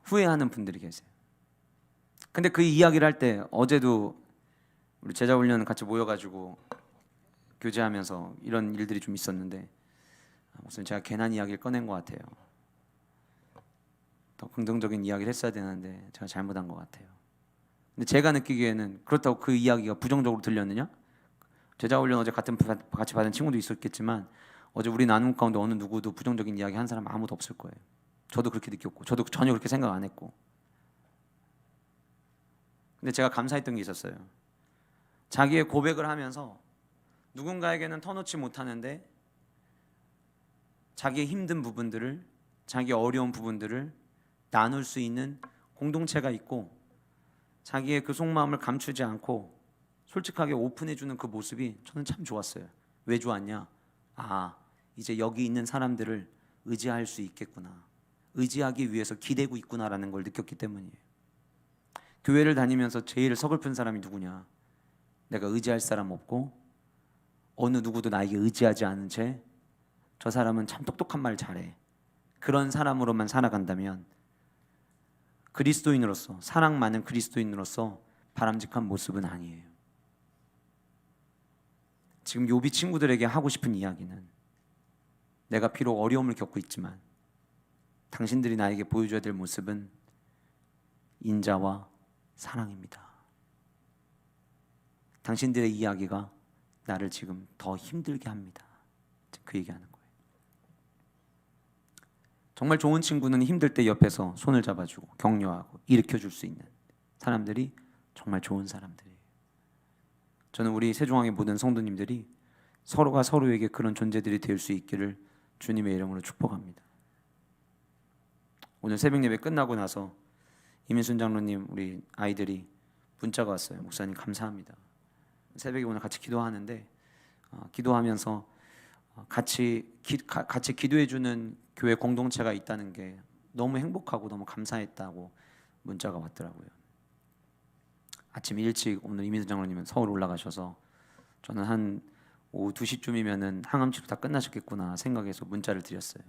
후회하는 분들이 계세요. 근데 그 이야기를 할 때, 어제도 우리 제자훈련 같이 모여가지고 교제하면서 이런 일들이 좀 있었는데, 무슨 제가 괜한 이야기를 꺼낸 것 같아요. 더 긍정적인 이야기를 했어야 되는데 제가 잘못한 것 같아요. 근데 제가 느끼기에는 그렇다고 그 이야기가 부정적으로 들렸느냐? 제자훈련 어제 같이 받은 친구도 있었겠지만, 어제 우리 나눔 가운데 어느 누구도 부정적인 이야기 한 사람 아무도 없을 거예요. 저도 그렇게 느꼈고, 저도 전혀 그렇게 생각 안 했고. 근데 제가 감사했던 게 있었어요. 자기의 고백을 하면서 누군가에게는 터놓지 못하는데 자기의 힘든 부분들을, 자기의 어려운 부분들을 나눌 수 있는 공동체가 있고, 자기의 그 속마음을 감추지 않고 솔직하게 오픈해주는 그 모습이 저는 참 좋았어요. 왜 좋았냐? 이제 여기 있는 사람들을 의지할 수 있겠구나, 의지하기 위해서 기대고 있구나라는 걸 느꼈기 때문이에요. 교회를 다니면서 제일 서글픈 사람이 누구냐? 내가 의지할 사람 없고 어느 누구도 나에게 의지하지 않은 채 저 사람은 참 똑똑한 말 잘해, 그런 사람으로만 살아간다면 그리스도인으로서, 사랑 많은 그리스도인으로서 바람직한 모습은 아니에요. 지금 욥이 친구들에게 하고 싶은 이야기는, 내가 비록 어려움을 겪고 있지만 당신들이 나에게 보여줘야 될 모습은 인자와 사랑입니다. 당신들의 이야기가 나를 지금 더 힘들게 합니다. 그 얘기하는 거예요. 정말 좋은 친구는 힘들 때 옆에서 손을 잡아주고 격려하고 일으켜줄 수 있는 사람들이 정말 좋은 사람들이에요. 저는 우리 세종항의 모든 성도님들이 서로가 서로에게 그런 존재들이 될 수 있기를 주님의 이름으로 축복합니다. 오늘 새벽 예배 끝나고 나서 이민순 장로님, 우리 아이들이 문자가 왔어요. 목사님 감사합니다. 새벽에 오늘 같이 기도하는데 기도하면서 같이 기도해주는 교회 공동체가 있다는 게 너무 행복하고 너무 감사했다고 문자가 왔더라고요. 아침 일찍 오늘 이민순 장로님은 서울 올라가셔서, 저는 한 오후 2시쯤이면은 항암 치료 다 끝나셨겠구나 생각해서 문자를 드렸어요.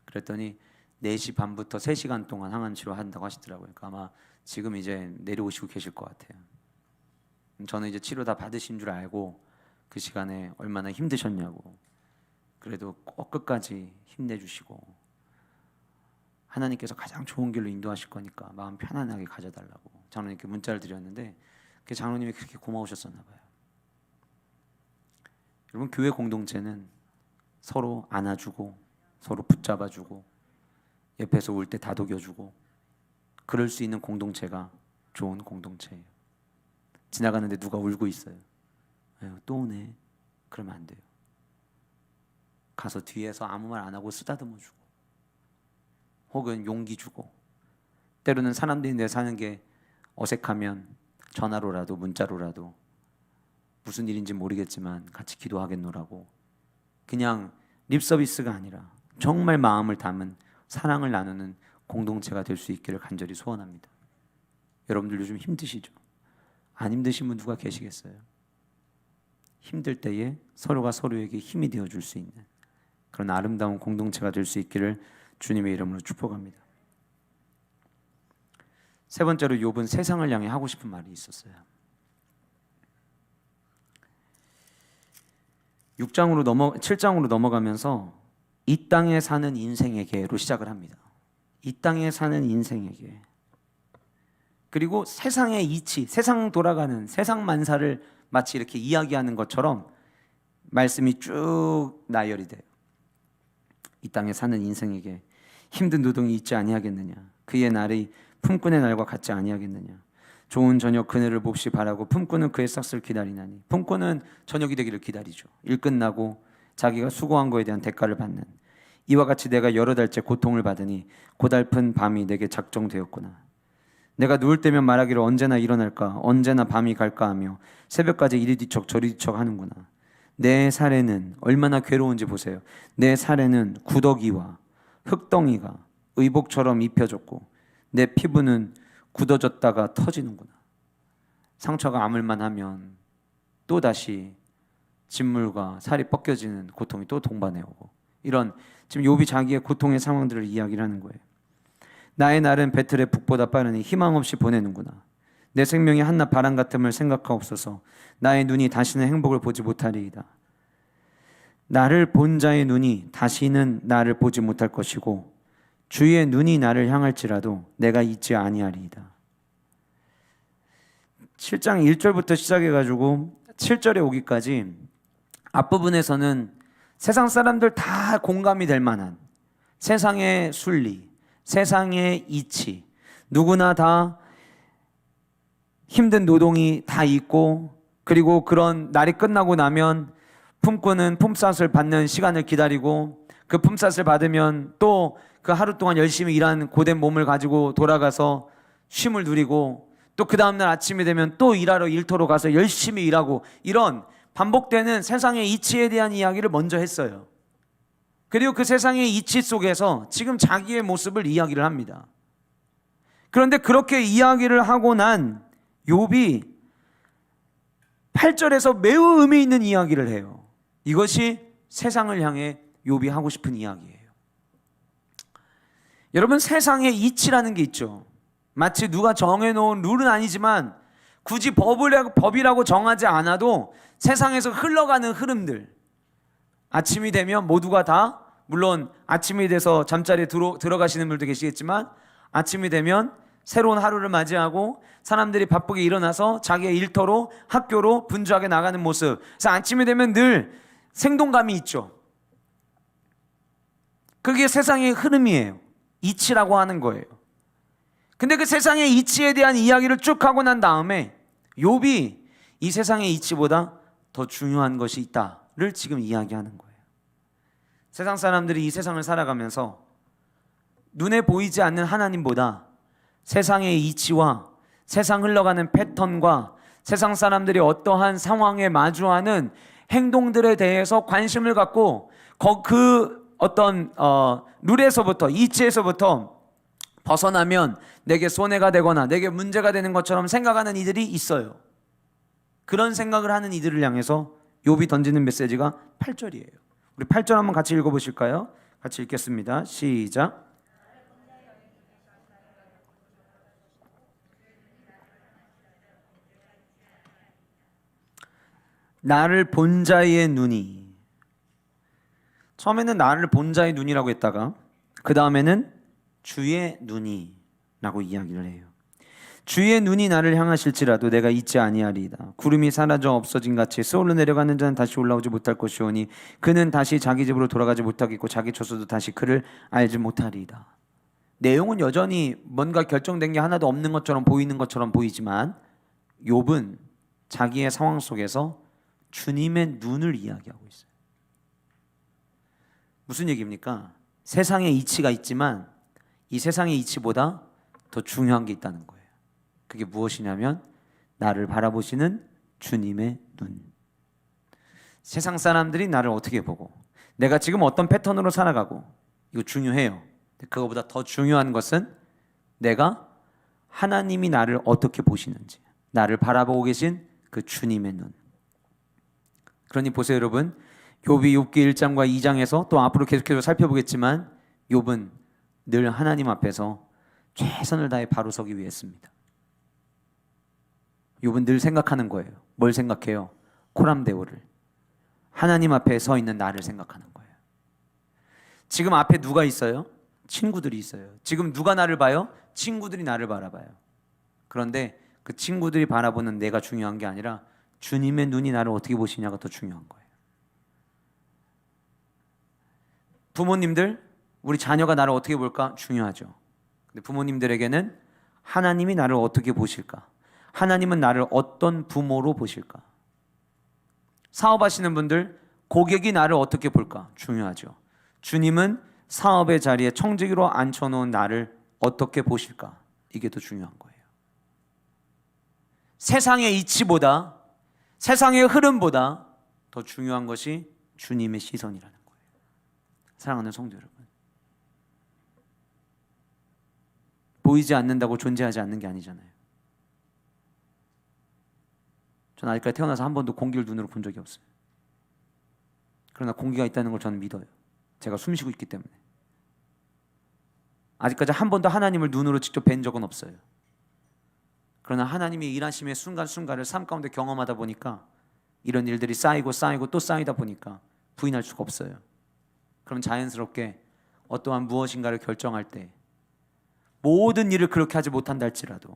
그랬더니 4시 반부터 3시간 동안 항암 치료 한다고 하시더라고요. 그러니까 아마 지금 이제 내려오시고 계실 것 같아요. 저는 이제 치료 다 받으신 줄 알고 그 시간에 얼마나 힘드셨냐고, 그래도 꼭 끝까지 힘내주시고 하나님께서 가장 좋은 길로 인도하실 거니까 마음 편안하게 가져달라고 장로님께 문자를 드렸는데, 그 장로님이 그렇게 고마우셨었나 봐요. 여러분, 교회 공동체는 서로 안아주고 서로 붙잡아주고 옆에서 울 때 다독여주고 그럴 수 있는 공동체가 좋은 공동체예요. 지나가는데 누가 울고 있어요. 아유, 또 오네. 그러면 안 돼요. 가서 뒤에서 아무 말 안 하고 쓰다듬어 주고, 혹은 용기 주고, 때로는 사람들이 내 사는 게 어색하면 전화로라도 문자로라도 무슨 일인지 모르겠지만 같이 기도하겠노라고, 그냥 립 서비스가 아니라 정말 마음을 담은 사랑을 나누는 공동체가 될 수 있기를 간절히 소원합니다. 여러분들 요즘 힘드시죠? 안 힘드신 분 누가 계시겠어요? 힘들 때에 서로가 서로에게 힘이 되어줄 수 있는 그런 아름다운 공동체가 될 수 있기를 주님의 이름으로 축복합니다. 세 번째로, 욥은 세상을 향해 하고 싶은 말이 있었어요. 7장으로 넘어가면서 이 땅에 사는 인생에게로 시작을 합니다. 이 땅에 사는 인생에게. 그리고 세상의 이치, 세상 돌아가는 세상 만사를 마치 이렇게 이야기하는 것처럼 말씀이 쭉 나열이 돼요. 이 땅에 사는 인생에게 힘든 노동이 있지 아니하겠느냐, 그의 날이 품꾼의 날과 같지 아니하겠느냐, 좋은 저녁 그늘을 몹시 바라고 품꾼은 그의 싹을 기다리나니. 품꾼은 저녁이 되기를 기다리죠. 일 끝나고 자기가 수고한 거에 대한 대가를 받는. 이와 같이 내가 여러 달째 고통을 받으니 고달픈 밤이 내게 작정되었구나. 내가 누울 때면 말하기를 언제나 일어날까, 언제나 밤이 갈까 하며 새벽까지 이리 뒤척 저리 뒤척 하는구나. 내 살에는 얼마나 괴로운지 보세요. 내 살에는 구더기와 흙덩이가 의복처럼 입혀졌고 내 피부는 굳어졌다가 터지는구나. 상처가 아물만 하면 또다시 진물과 살이 벗겨지는 고통이 또 동반해 오고, 이런 지금 욥이 자기의 고통의 상황들을 이야기를 하는 거예요. 나의 날은 배틀의 북보다 빠르니 희망 없이 보내는구나. 내 생명이 한낱 바람 같음을 생각하옵소서. 나의 눈이 다시는 행복을 보지 못하리이다. 나를 본 자의 눈이 다시는 나를 보지 못할 것이고 주의 눈이 나를 향할지라도 내가 잊지 아니하리이다. 7장 1절부터 시작해가지고 7절에 오기까지 앞부분에서는 세상 사람들 다 공감이 될 만한 세상의 순리, 세상의 이치, 누구나 다 힘든 노동이 다 있고, 그리고 그런 날이 끝나고 나면 품꾼은 품삯을 받는 시간을 기다리고 그 품삯을 받으면 또 그 하루 동안 열심히 일한 고된 몸을 가지고 돌아가서 쉼을 누리고, 또 그 다음날 아침이 되면 또 일하러 일터로 가서 열심히 일하고, 이런 반복되는 세상의 이치에 대한 이야기를 먼저 했어요. 그리고 그 세상의 이치 속에서 지금 자기의 모습을 이야기를 합니다. 그런데 그렇게 이야기를 하고 난 욥이 8절에서 매우 의미 있는 이야기를 해요. 이것이 세상을 향해 욥이 하고 싶은 이야기예요. 여러분, 세상의 이치라는 게 있죠. 마치 누가 정해놓은 룰은 아니지만 굳이 법이라고 정하지 않아도 세상에서 흘러가는 흐름들, 아침이 되면 모두가 다, 물론 아침이 돼서 잠자리에 들어가시는 분들도 계시겠지만 아침이 되면 새로운 하루를 맞이하고 사람들이 바쁘게 일어나서 자기의 일터로, 학교로 분주하게 나가는 모습. 그래서 아침이 되면 늘 생동감이 있죠. 그게 세상의 흐름이에요. 이치라고 하는 거예요. 근데 그 세상의 이치에 대한 이야기를 쭉 하고 난 다음에 욥이 이 세상의 이치보다 더 중요한 것이 있다를 지금 이야기하는 거예요. 세상 사람들이 이 세상을 살아가면서 눈에 보이지 않는 하나님보다 세상의 이치와 세상 흘러가는 패턴과 세상 사람들이 어떠한 상황에 마주하는 행동들에 대해서 관심을 갖고 그 어떤 룰에서부터, 이치에서부터 벗어나면 내게 손해가 되거나 내게 문제가 되는 것처럼 생각하는 이들이 있어요. 그런 생각을 하는 이들을 향해서 욥이 던지는 메시지가 8절이에요. 우리 8절 한번 같이 읽어보실까요? 같이 읽겠습니다. 시작. 나를 본 자의 눈이, 처음에는 나를 본 자의 눈이라고 했다가 그 다음에는 주의 눈이 라고 이야기를 해요. 주의 눈이 나를 향하실지라도 내가 잊지 아니하리이다. 구름이 사라져 없어진 같이 서울로 내려가는 자는 다시 올라오지 못할 것이오니 그는 다시 자기 집으로 돌아가지 못하겠고 자기 처소도 다시 그를 알지 못하리이다. 내용은 여전히 뭔가 결정된 게 하나도 없는 것처럼 보이는 것처럼 보이지만 욥은 자기의 상황 속에서 주님의 눈을 이야기하고 있어요. 무슨 얘기입니까? 세상의 이치가 있지만 이 세상의 이치보다 더 중요한 게 있다는 거예요. 그게 무엇이냐면 나를 바라보시는 주님의 눈. 세상 사람들이 나를 어떻게 보고 내가 지금 어떤 패턴으로 살아가고, 이거 중요해요. 그거보다 더 중요한 것은 내가 하나님이 나를 어떻게 보시는지, 나를 바라보고 계신 그 주님의 눈. 그러니 보세요 여러분, 욥이 욥기 1장과 2장에서 또 앞으로 계속해서 살펴보겠지만 욥은 늘 하나님 앞에서 최선을 다해 바로 서기 위해 했습니다. 욥은 늘 생각하는 거예요. 뭘 생각해요? 코람데오를, 하나님 앞에 서 있는 나를 생각하는 거예요. 지금 앞에 누가 있어요? 친구들이 있어요. 지금 누가 나를 봐요? 친구들이 나를 바라봐요. 그런데 그 친구들이 바라보는 내가 중요한 게 아니라 주님의 눈이 나를 어떻게 보시냐가 더 중요한 거예요. 부모님들, 우리 자녀가 나를 어떻게 볼까? 중요하죠. 근데 부모님들에게는 하나님이 나를 어떻게 보실까? 하나님은 나를 어떤 부모로 보실까? 사업하시는 분들, 고객이 나를 어떻게 볼까? 중요하죠. 주님은 사업의 자리에 청지기로 앉혀놓은 나를 어떻게 보실까? 이게 더 중요한 거예요. 세상의 이치보다, 세상의 흐름보다 더 중요한 것이 주님의 시선이라는 거예요. 사랑하는 성도 여러분, 보이지 않는다고 존재하지 않는 게 아니잖아요. 저는 아직까지 태어나서 한 번도 공기를 눈으로 본 적이 없어요. 그러나 공기가 있다는 걸 저는 믿어요. 제가 숨쉬고 있기 때문에. 아직까지 한 번도 하나님을 눈으로 직접 뵌 적은 없어요. 그러나 하나님이 일하심의 순간순간을 삶 가운데 경험하다 보니까 이런 일들이 쌓이고 쌓이고 또 쌓이다 보니까 부인할 수가 없어요. 그럼 자연스럽게 어떠한 무엇인가를 결정할 때 모든 일을 그렇게 하지 못한다 할지라도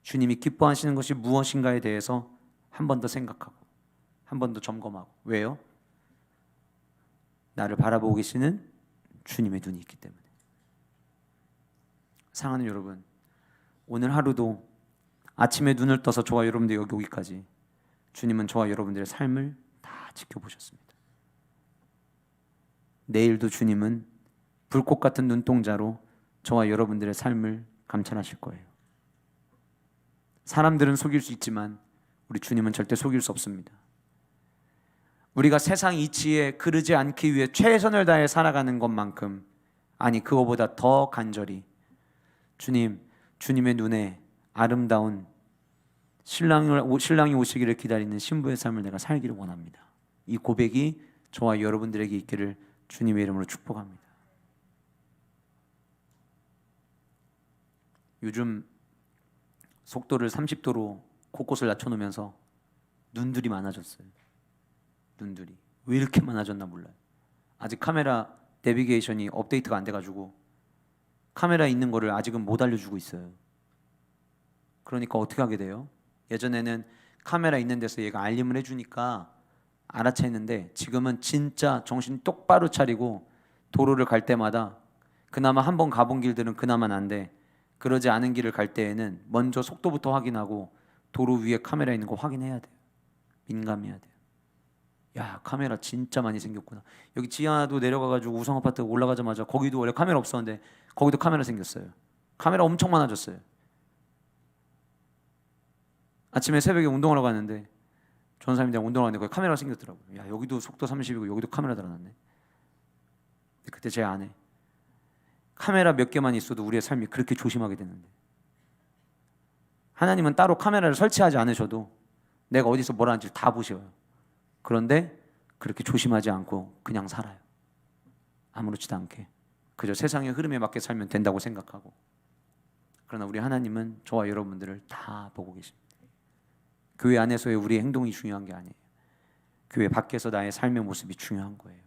주님이 기뻐하시는 것이 무엇인가에 대해서 한 번 더 생각하고 한 번 더 점검하고. 왜요? 나를 바라보고 계시는 주님의 눈이 있기 때문에. 사랑하는 여러분, 오늘 하루도 아침에 눈을 떠서 저와 여러분들 여기 오기까지 주님은 저와 여러분들의 삶을 다 지켜보셨습니다. 내일도 주님은 불꽃 같은 눈동자로 저와 여러분들의 삶을 감찰하실 거예요. 사람들은 속일 수 있지만 우리 주님은 절대 속일 수 없습니다. 우리가 세상 이치에 그르지 않기 위해 최선을 다해 살아가는 것만큼, 아니 그거보다 더 간절히 주님의 눈에 아름다운 신랑이 오시기를 기다리는 신부의 삶을 내가 살기를 원합니다. 이 고백이 저와 여러분들에게 있기를 주님의 이름으로 축복합니다. 요즘 속도를 30도로 곳곳을 낮춰놓으면서 눈들이 많아졌어요. 눈들이 왜 이렇게 많아졌나 몰라요. 아직 카메라 내비게이션이 업데이트가 안 돼가지고 카메라에 있는 거를 아직은 못 알려주고 있어요. 그러니까 어떻게 하게 돼요? 예전에는 카메라 있는 데서 얘가 알림을 해주니까 알아챘는데 지금은 진짜 정신 똑바로 차리고 도로를 갈 때마다 그나마 한 번 가본 길들은 그나마 난데 그러지 않은 길을 갈 때에는 먼저 속도부터 확인하고 도로 위에 카메라 있는 거 확인해야 돼요. 민감해야 돼요. 야, 카메라 진짜 많이 생겼구나. 여기 지하도 내려가가지고 우성 아파트 올라가자마자 거기도 원래 카메라 없었는데 거기도 카메라 생겼어요. 카메라 엄청 많아졌어요. 아침에 새벽에 운동하러 갔는데 전사님들이랑 운동하는데 거기 카메라가 생겼더라고요. 야, 여기도 속도 30이고 여기도 카메라 달아놨네. 그때 제 아내, 카메라 몇 개만 있어도 우리의 삶이 그렇게 조심하게 되는데 하나님은 따로 카메라를 설치하지 않으셔도 내가 어디서 뭘 하는지 다 보셔요. 그런데 그렇게 조심하지 않고 그냥 살아요. 아무렇지도 않게 그저 세상의 흐름에 맞게 살면 된다고 생각하고. 그러나 우리 하나님은 저와 여러분들을 다 보고 계십니다. 교회 안에서의 우리의 행동이 중요한 게 아니에요. 교회 밖에서 나의 삶의 모습이 중요한 거예요.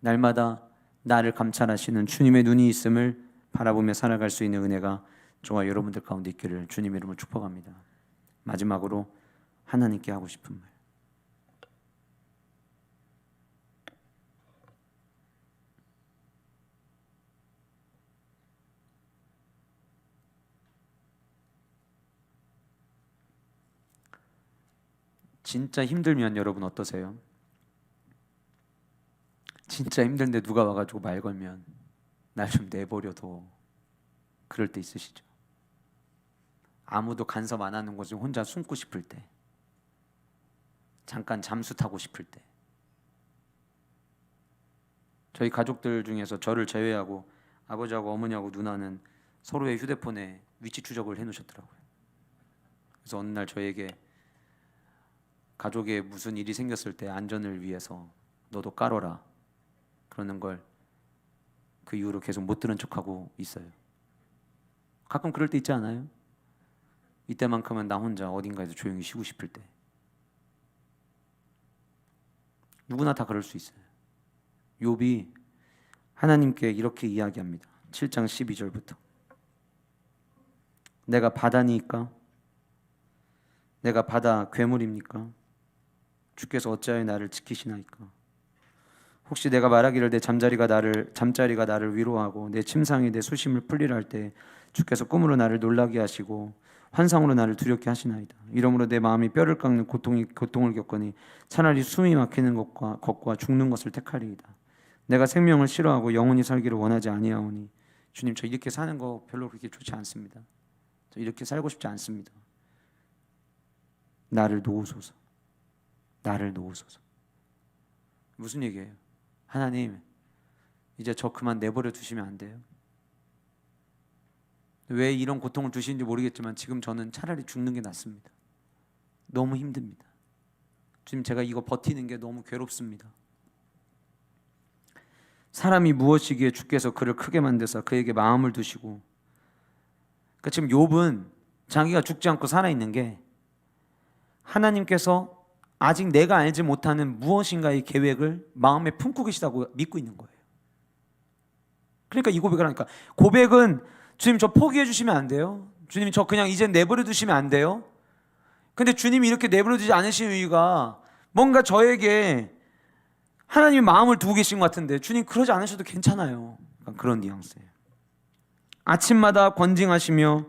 날마다 나를 감찰하시는 주님의 눈이 있음을 바라보며 살아갈 수 있는 은혜가 저와 여러분들 가운데 있기를 주님의 이름으로 축복합니다. 마지막으로 하나님께 하고 싶은 말. 진짜 힘들면 여러분 어떠세요? 진짜 힘든데 누가 와가지고 말 걸면 날 좀 내버려둬, 그럴 때 있으시죠? 아무도 간섭 안 하는 곳에 혼자 숨고 싶을 때, 잠깐 잠수 타고 싶을 때. 저희 가족들 중에서 저를 제외하고 아버지하고 어머니하고 누나는 서로의 휴대폰에 위치 추적을 해놓으셨더라고요. 그래서 어느 날 저에게 가족에 무슨 일이 생겼을 때 안전을 위해서 너도 깔아라 그러는 걸 그 이후로 계속 못 들은 척하고 있어요. 가끔 그럴 때 있지 않아요? 이때만큼은 나 혼자 어딘가에서 조용히 쉬고 싶을 때. 누구나 다 그럴 수 있어요. 욥이 하나님께 이렇게 이야기합니다. 7장 12절부터. 내가 바다니까? 내가 바다 괴물입니까? 주께서 어찌하여 나를 지키시나이까? 혹시 내가 말하기를 내 잠자리가 나를 위로하고 내 침상이 내 수심을 풀리라 할 때 주께서 꿈으로 나를 놀라게 하시고 환상으로 나를 두렵게 하시나이다. 이러므로 내 마음이 뼈를 깎는 고통을 겪으니 차라리 숨이 막히는 것과 죽는 것을 택하리이다. 내가 생명을 싫어하고 영원히 살기를 원하지 아니하오니. 주님, 저 이렇게 사는 거 별로 그렇게 좋지 않습니다. 저 이렇게 살고 싶지 않습니다. 나를 놓으소서. 나를 놓으소서. 무슨 얘기예요? 하나님, 이제 저 그만 내버려 두시면 안 돼요? 왜 이런 고통을 주시는지 모르겠지만 지금 저는 차라리 죽는 게 낫습니다. 너무 힘듭니다. 주님, 제가 이거 버티는 게 너무 괴롭습니다. 사람이 무엇이기에 주께서 그를 크게 만드사 그에게 마음을 두시고. 그러니까 지금 욥은 자기가 죽지 않고 살아있는 게 하나님께서 아직 내가 알지 못하는 무엇인가의 계획을 마음에 품고 계시다고 믿고 있는 거예요. 그러니까 이 고백을 하니까, 고백은 주님 저 포기해 주시면 안 돼요? 주님 저 그냥 이제 내버려 두시면 안 돼요? 근데 주님이 이렇게 내버려 두지 않으신 이유가 뭔가 저에게 하나님이 마음을 두고 계신 것 같은데, 주님 그러지 않으셔도 괜찮아요. 그런 뉘앙스예요. 아침마다 권징하시며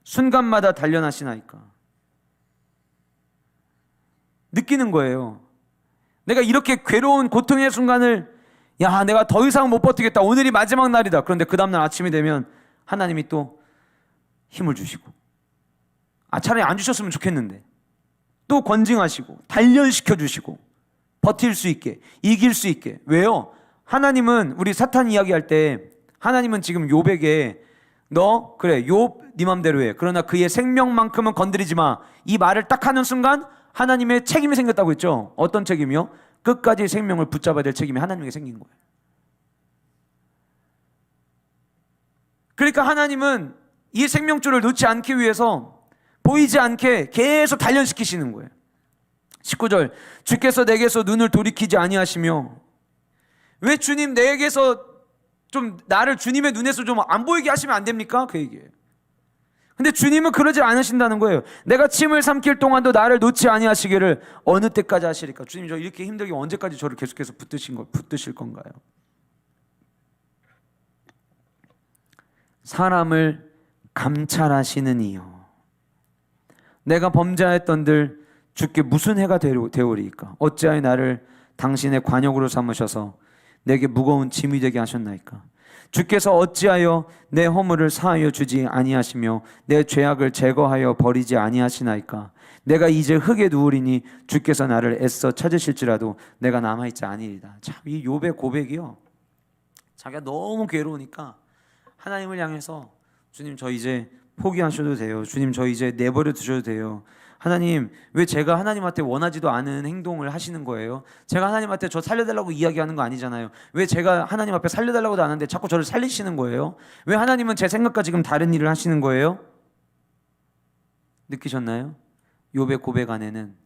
순간마다 단련하시나이까. 느끼는 거예요. 내가 이렇게 괴로운 고통의 순간을, 야, 내가 더 이상 못 버티겠다, 오늘이 마지막 날이다. 그런데 그 다음날 아침이 되면 하나님이 또 힘을 주시고, 차라리 안 주셨으면 좋겠는데 또 권징하시고 단련시켜 주시고 버틸 수 있게, 이길 수 있게. 왜요? 하나님은, 우리 사탄 이야기할 때 하나님은 지금 욥에게 너 그래 욥 네 맘대로 해, 그러나 그의 생명만큼은 건드리지 마, 이 말을 딱 하는 순간 하나님의 책임이 생겼다고 했죠. 어떤 책임이요? 끝까지 생명을 붙잡아야 될 책임이 하나님에게 생긴 거예요. 그러니까 하나님은 이 생명줄을 놓지 않기 위해서 보이지 않게 계속 단련시키시는 거예요. 19절, 주께서 내게서 눈을 돌이키지 아니하시며. 왜 주님 내게서 좀 나를 주님의 눈에서 좀 안 보이게 하시면 안 됩니까? 그 얘기예요. 근데 주님은 그러지 않으신다는 거예요. 내가 침을 삼킬 동안도 나를 놓지 아니하시기를 어느 때까지 하시리까? 주님 저 이렇게 힘들게 언제까지 저를 계속해서 붙드실 건가요? 사람을 감찰하시는 이요, 내가 범죄하였던들 주께 무슨 해가 되오리이까? 어찌하여 나를 당신의 관역으로 삼으셔서 내게 무거운 짐이 되게 하셨나이까? 주께서 어찌하여 내 허물을 사하여 주지 아니하시며 내 죄악을 제거하여 버리지 아니하시나이까? 내가 이제 흙에 누우리니 주께서 나를 애써 찾으실지라도 내가 남아있지 아니리다. 참, 이 욥의 고백이요, 자기가 너무 괴로우니까 하나님을 향해서, 주님 저 이제 포기하셔도 돼요. 주님 저 이제 내버려 두셔도 돼요. 하나님, 왜 제가 하나님한테 원하지도 않은 행동을 하시는 거예요? 제가 하나님한테 저 살려달라고 이야기하는 거 아니잖아요. 왜 제가 하나님 앞에 살려달라고도 안 하는데 자꾸 저를 살리시는 거예요? 왜 하나님은 제 생각과 지금 다른 일을 하시는 거예요? 느끼셨나요? 욥의 고백 안에는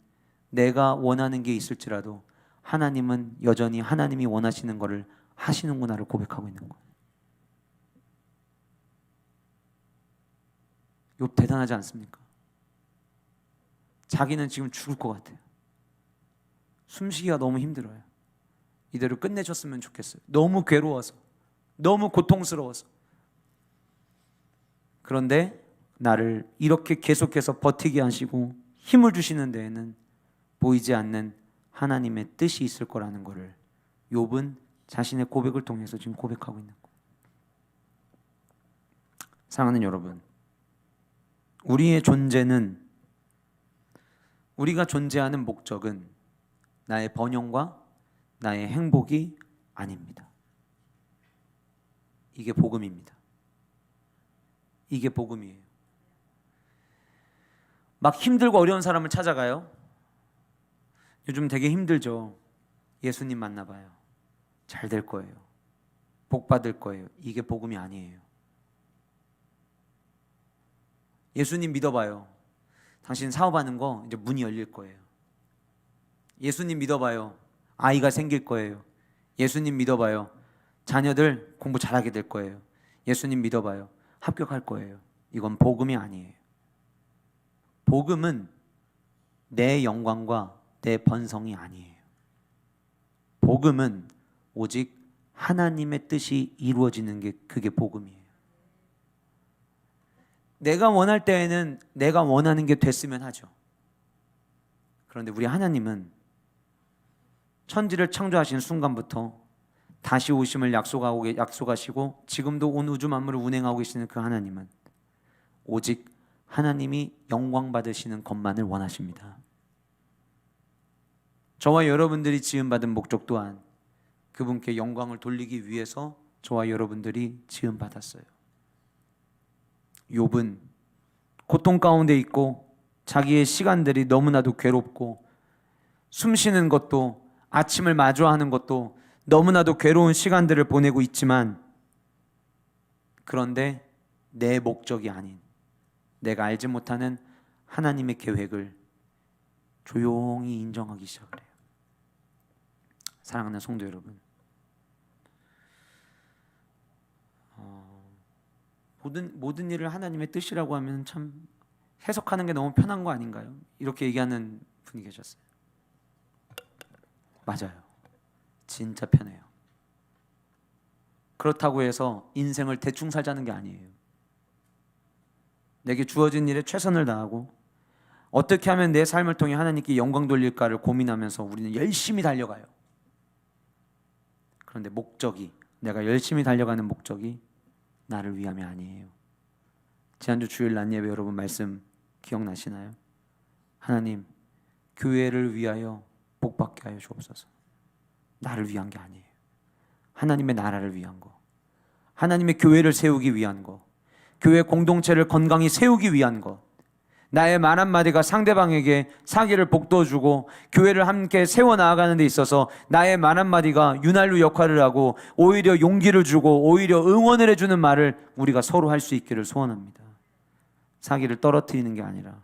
내가 원하는 게 있을지라도 하나님은 여전히 하나님이 원하시는 거를 하시는구나를 고백하고 있는 거예요. 욥 대단하지 않습니까? 자기는 지금 죽을 것 같아요. 숨쉬기가 너무 힘들어요. 이대로 끝내셨으면 좋겠어요. 너무 괴로워서, 너무 고통스러워서. 그런데 나를 이렇게 계속해서 버티게 하시고 힘을 주시는 데에는 보이지 않는 하나님의 뜻이 있을 거라는 것을 욥은 자신의 고백을 통해서 지금 고백하고 있는 거예요. 사랑하는 여러분, 우리의 존재는, 우리가 존재하는 목적은 나의 번영과 나의 행복이 아닙니다. 이게 복음입니다. 이게 복음이에요. 막 힘들고 어려운 사람을 찾아가요. 요즘 되게 힘들죠. 예수님 만나봐요. 잘 될 거예요. 복 받을 거예요. 이게 복음이 아니에요. 예수님 믿어봐요. 당신 사업하는 거 이제 문이 열릴 거예요. 예수님 믿어봐요. 아이가 생길 거예요. 예수님 믿어봐요. 자녀들 공부 잘하게 될 거예요. 예수님 믿어봐요. 합격할 거예요. 이건 복음이 아니에요. 복음은 내 영광과 내 번성이 아니에요. 복음은 오직 하나님의 뜻이 이루어지는 게, 그게 복음이에요. 내가 원할 때에는 내가 원하는 게 됐으면 하죠. 그런데 우리 하나님은 천지를 창조하신 순간부터 다시 오심을 약속하시고 지금도 온 우주 만물을 운행하고 계시는 그 하나님은 오직 하나님이 영광 받으시는 것만을 원하십니다. 저와 여러분들이 지음받은 목적 또한 그분께 영광을 돌리기 위해서 저와 여러분들이 지음받았어요. 욥은 고통 가운데 있고 자기의 시간들이 너무나도 괴롭고 숨쉬는 것도 아침을 마주하는 것도 너무나도 괴로운 시간들을 보내고 있지만, 그런데 내 목적이 아닌 내가 알지 못하는 하나님의 계획을 조용히 인정하기 시작을 해요. 사랑하는 성도 여러분, 모든 일을 하나님의 뜻이라고 하면 참 해석하는 게 너무 편한 거 아닌가요? 이렇게 얘기하는 분이 계셨어요. 맞아요. 진짜 편해요. 그렇다고 해서 인생을 대충 살자는 게 아니에요. 내게 주어진 일에 최선을 다하고 어떻게 하면 내 삶을 통해 하나님께 영광 돌릴까를 고민하면서 우리는 열심히 달려가요. 그런데 목적이, 내가 열심히 달려가는 목적이 나를 위함이 아니에요. 지난주 주일 낮 예배 여러분 말씀 기억나시나요? 하나님, 교회를 위하여 복받게 하여 주옵소서. 나를 위한 게 아니에요. 하나님의 나라를 위한 거, 하나님의 교회를 세우기 위한 거, 교회 공동체를 건강히 세우기 위한 것, 나의 말 한마디가 상대방에게 사기를 복돋주고 교회를 함께 세워나가는 데 있어서 나의 말 한마디가 윤활유 역할을 하고 오히려 용기를 주고 오히려 응원을 해주는 말을 우리가 서로 할 수 있기를 소원합니다. 사기를 떨어뜨리는 게 아니라,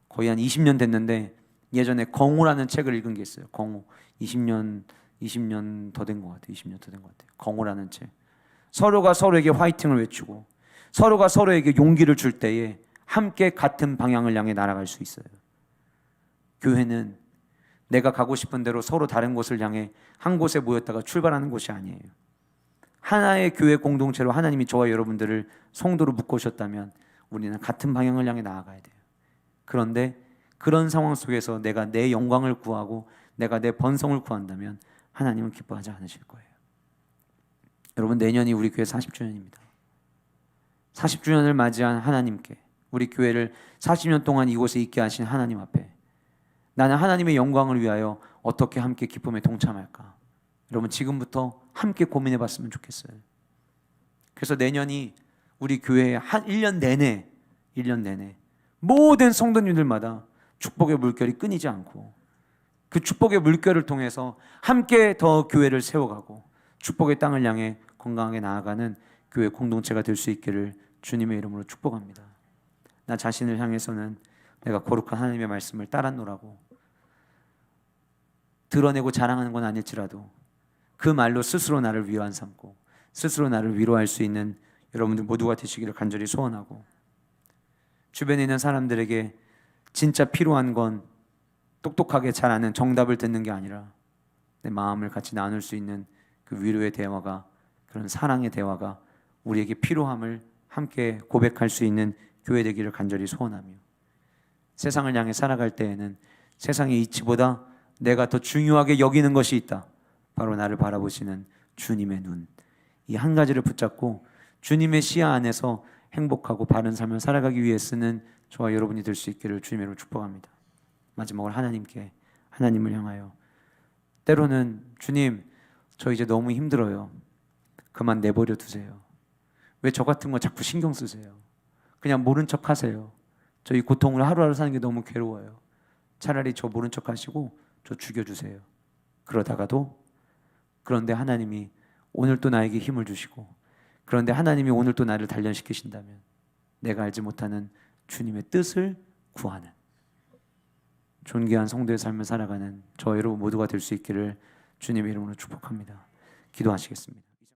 거의 한 20년 됐는데 예전에 공호라는 책을 읽은 게 있어요. 공호. 20년 더 된 것 같아요. 20년 더 된 것 같아요. 공호라는 책. 서로가 서로에게 화이팅을 외치고 서로가 서로에게 용기를 줄 때에 함께 같은 방향을 향해 날아갈 수 있어요. 교회는 내가 가고 싶은 대로 서로 다른 곳을 향해 한 곳에 모였다가 출발하는 곳이 아니에요. 하나의 교회 공동체로 하나님이 저와 여러분들을 성도로 묶으셨다면 우리는 같은 방향을 향해 나아가야 돼요. 그런데 그런 상황 속에서 내가 내 영광을 구하고 내가 내 번성을 구한다면 하나님은 기뻐하지 않으실 거예요. 여러분, 내년이 우리 교회 40주년입니다. 40주년을 맞이한 하나님께, 우리 교회를 40년 동안 이곳에 있게 하신 하나님 앞에 나는 하나님의 영광을 위하여 어떻게 함께 기쁨에 동참할까? 여러분, 지금부터 함께 고민해 봤으면 좋겠어요. 그래서 내년이 우리 교회의 한 1년 내내 모든 성도님들마다 축복의 물결이 끊이지 않고 그 축복의 물결을 통해서 함께 더 교회를 세워가고 축복의 땅을 향해 건강하게 나아가는 교회 공동체가 될 수 있기를 주님의 이름으로 축복합니다. 나 자신을 향해서는 내가 거룩한 하나님의 말씀을 따랐노라고 드러내고 자랑하는 건 아닐지라도 그 말로 스스로 나를 위안 삼고 스스로 나를 위로할 수 있는 여러분들 모두가 되시기를 간절히 소원하고, 주변에 있는 사람들에게 진짜 필요한 건 똑똑하게 잘 아는 정답을 듣는 게 아니라 내 마음을 같이 나눌 수 있는 그 위로의 대화가, 그런 사랑의 대화가 우리에게 필요함을 함께 고백할 수 있는 교회 되기를 간절히 소원하며, 세상을 향해 살아갈 때에는 세상의 이치보다 내가 더 중요하게 여기는 것이 있다. 바로 나를 바라보시는 주님의 눈. 이 한 가지를 붙잡고 주님의 시야 안에서 행복하고 바른 삶을 살아가기 위해서는 저와 여러분이 될 수 있기를 주님으로 축복합니다. 마지막으로 하나님을 향하여, 때로는 주님, 저 이제 너무 힘들어요. 그만 내버려 두세요. 왜 저 같은 거 자꾸 신경 쓰세요? 그냥 모른 척 하세요. 저 이 고통을 하루하루 사는 게 너무 괴로워요. 차라리 저 모른 척 하시고 저 죽여주세요. 그런데 하나님이 오늘 또 나에게 힘을 주시고, 그런데 하나님이 오늘 또 나를 단련시키신다면 내가 알지 못하는 주님의 뜻을 구하는 존귀한 성도의 삶을 살아가는 저 여러분 모두가 될 수 있기를 주님의 이름으로 축복합니다. 기도하시겠습니다.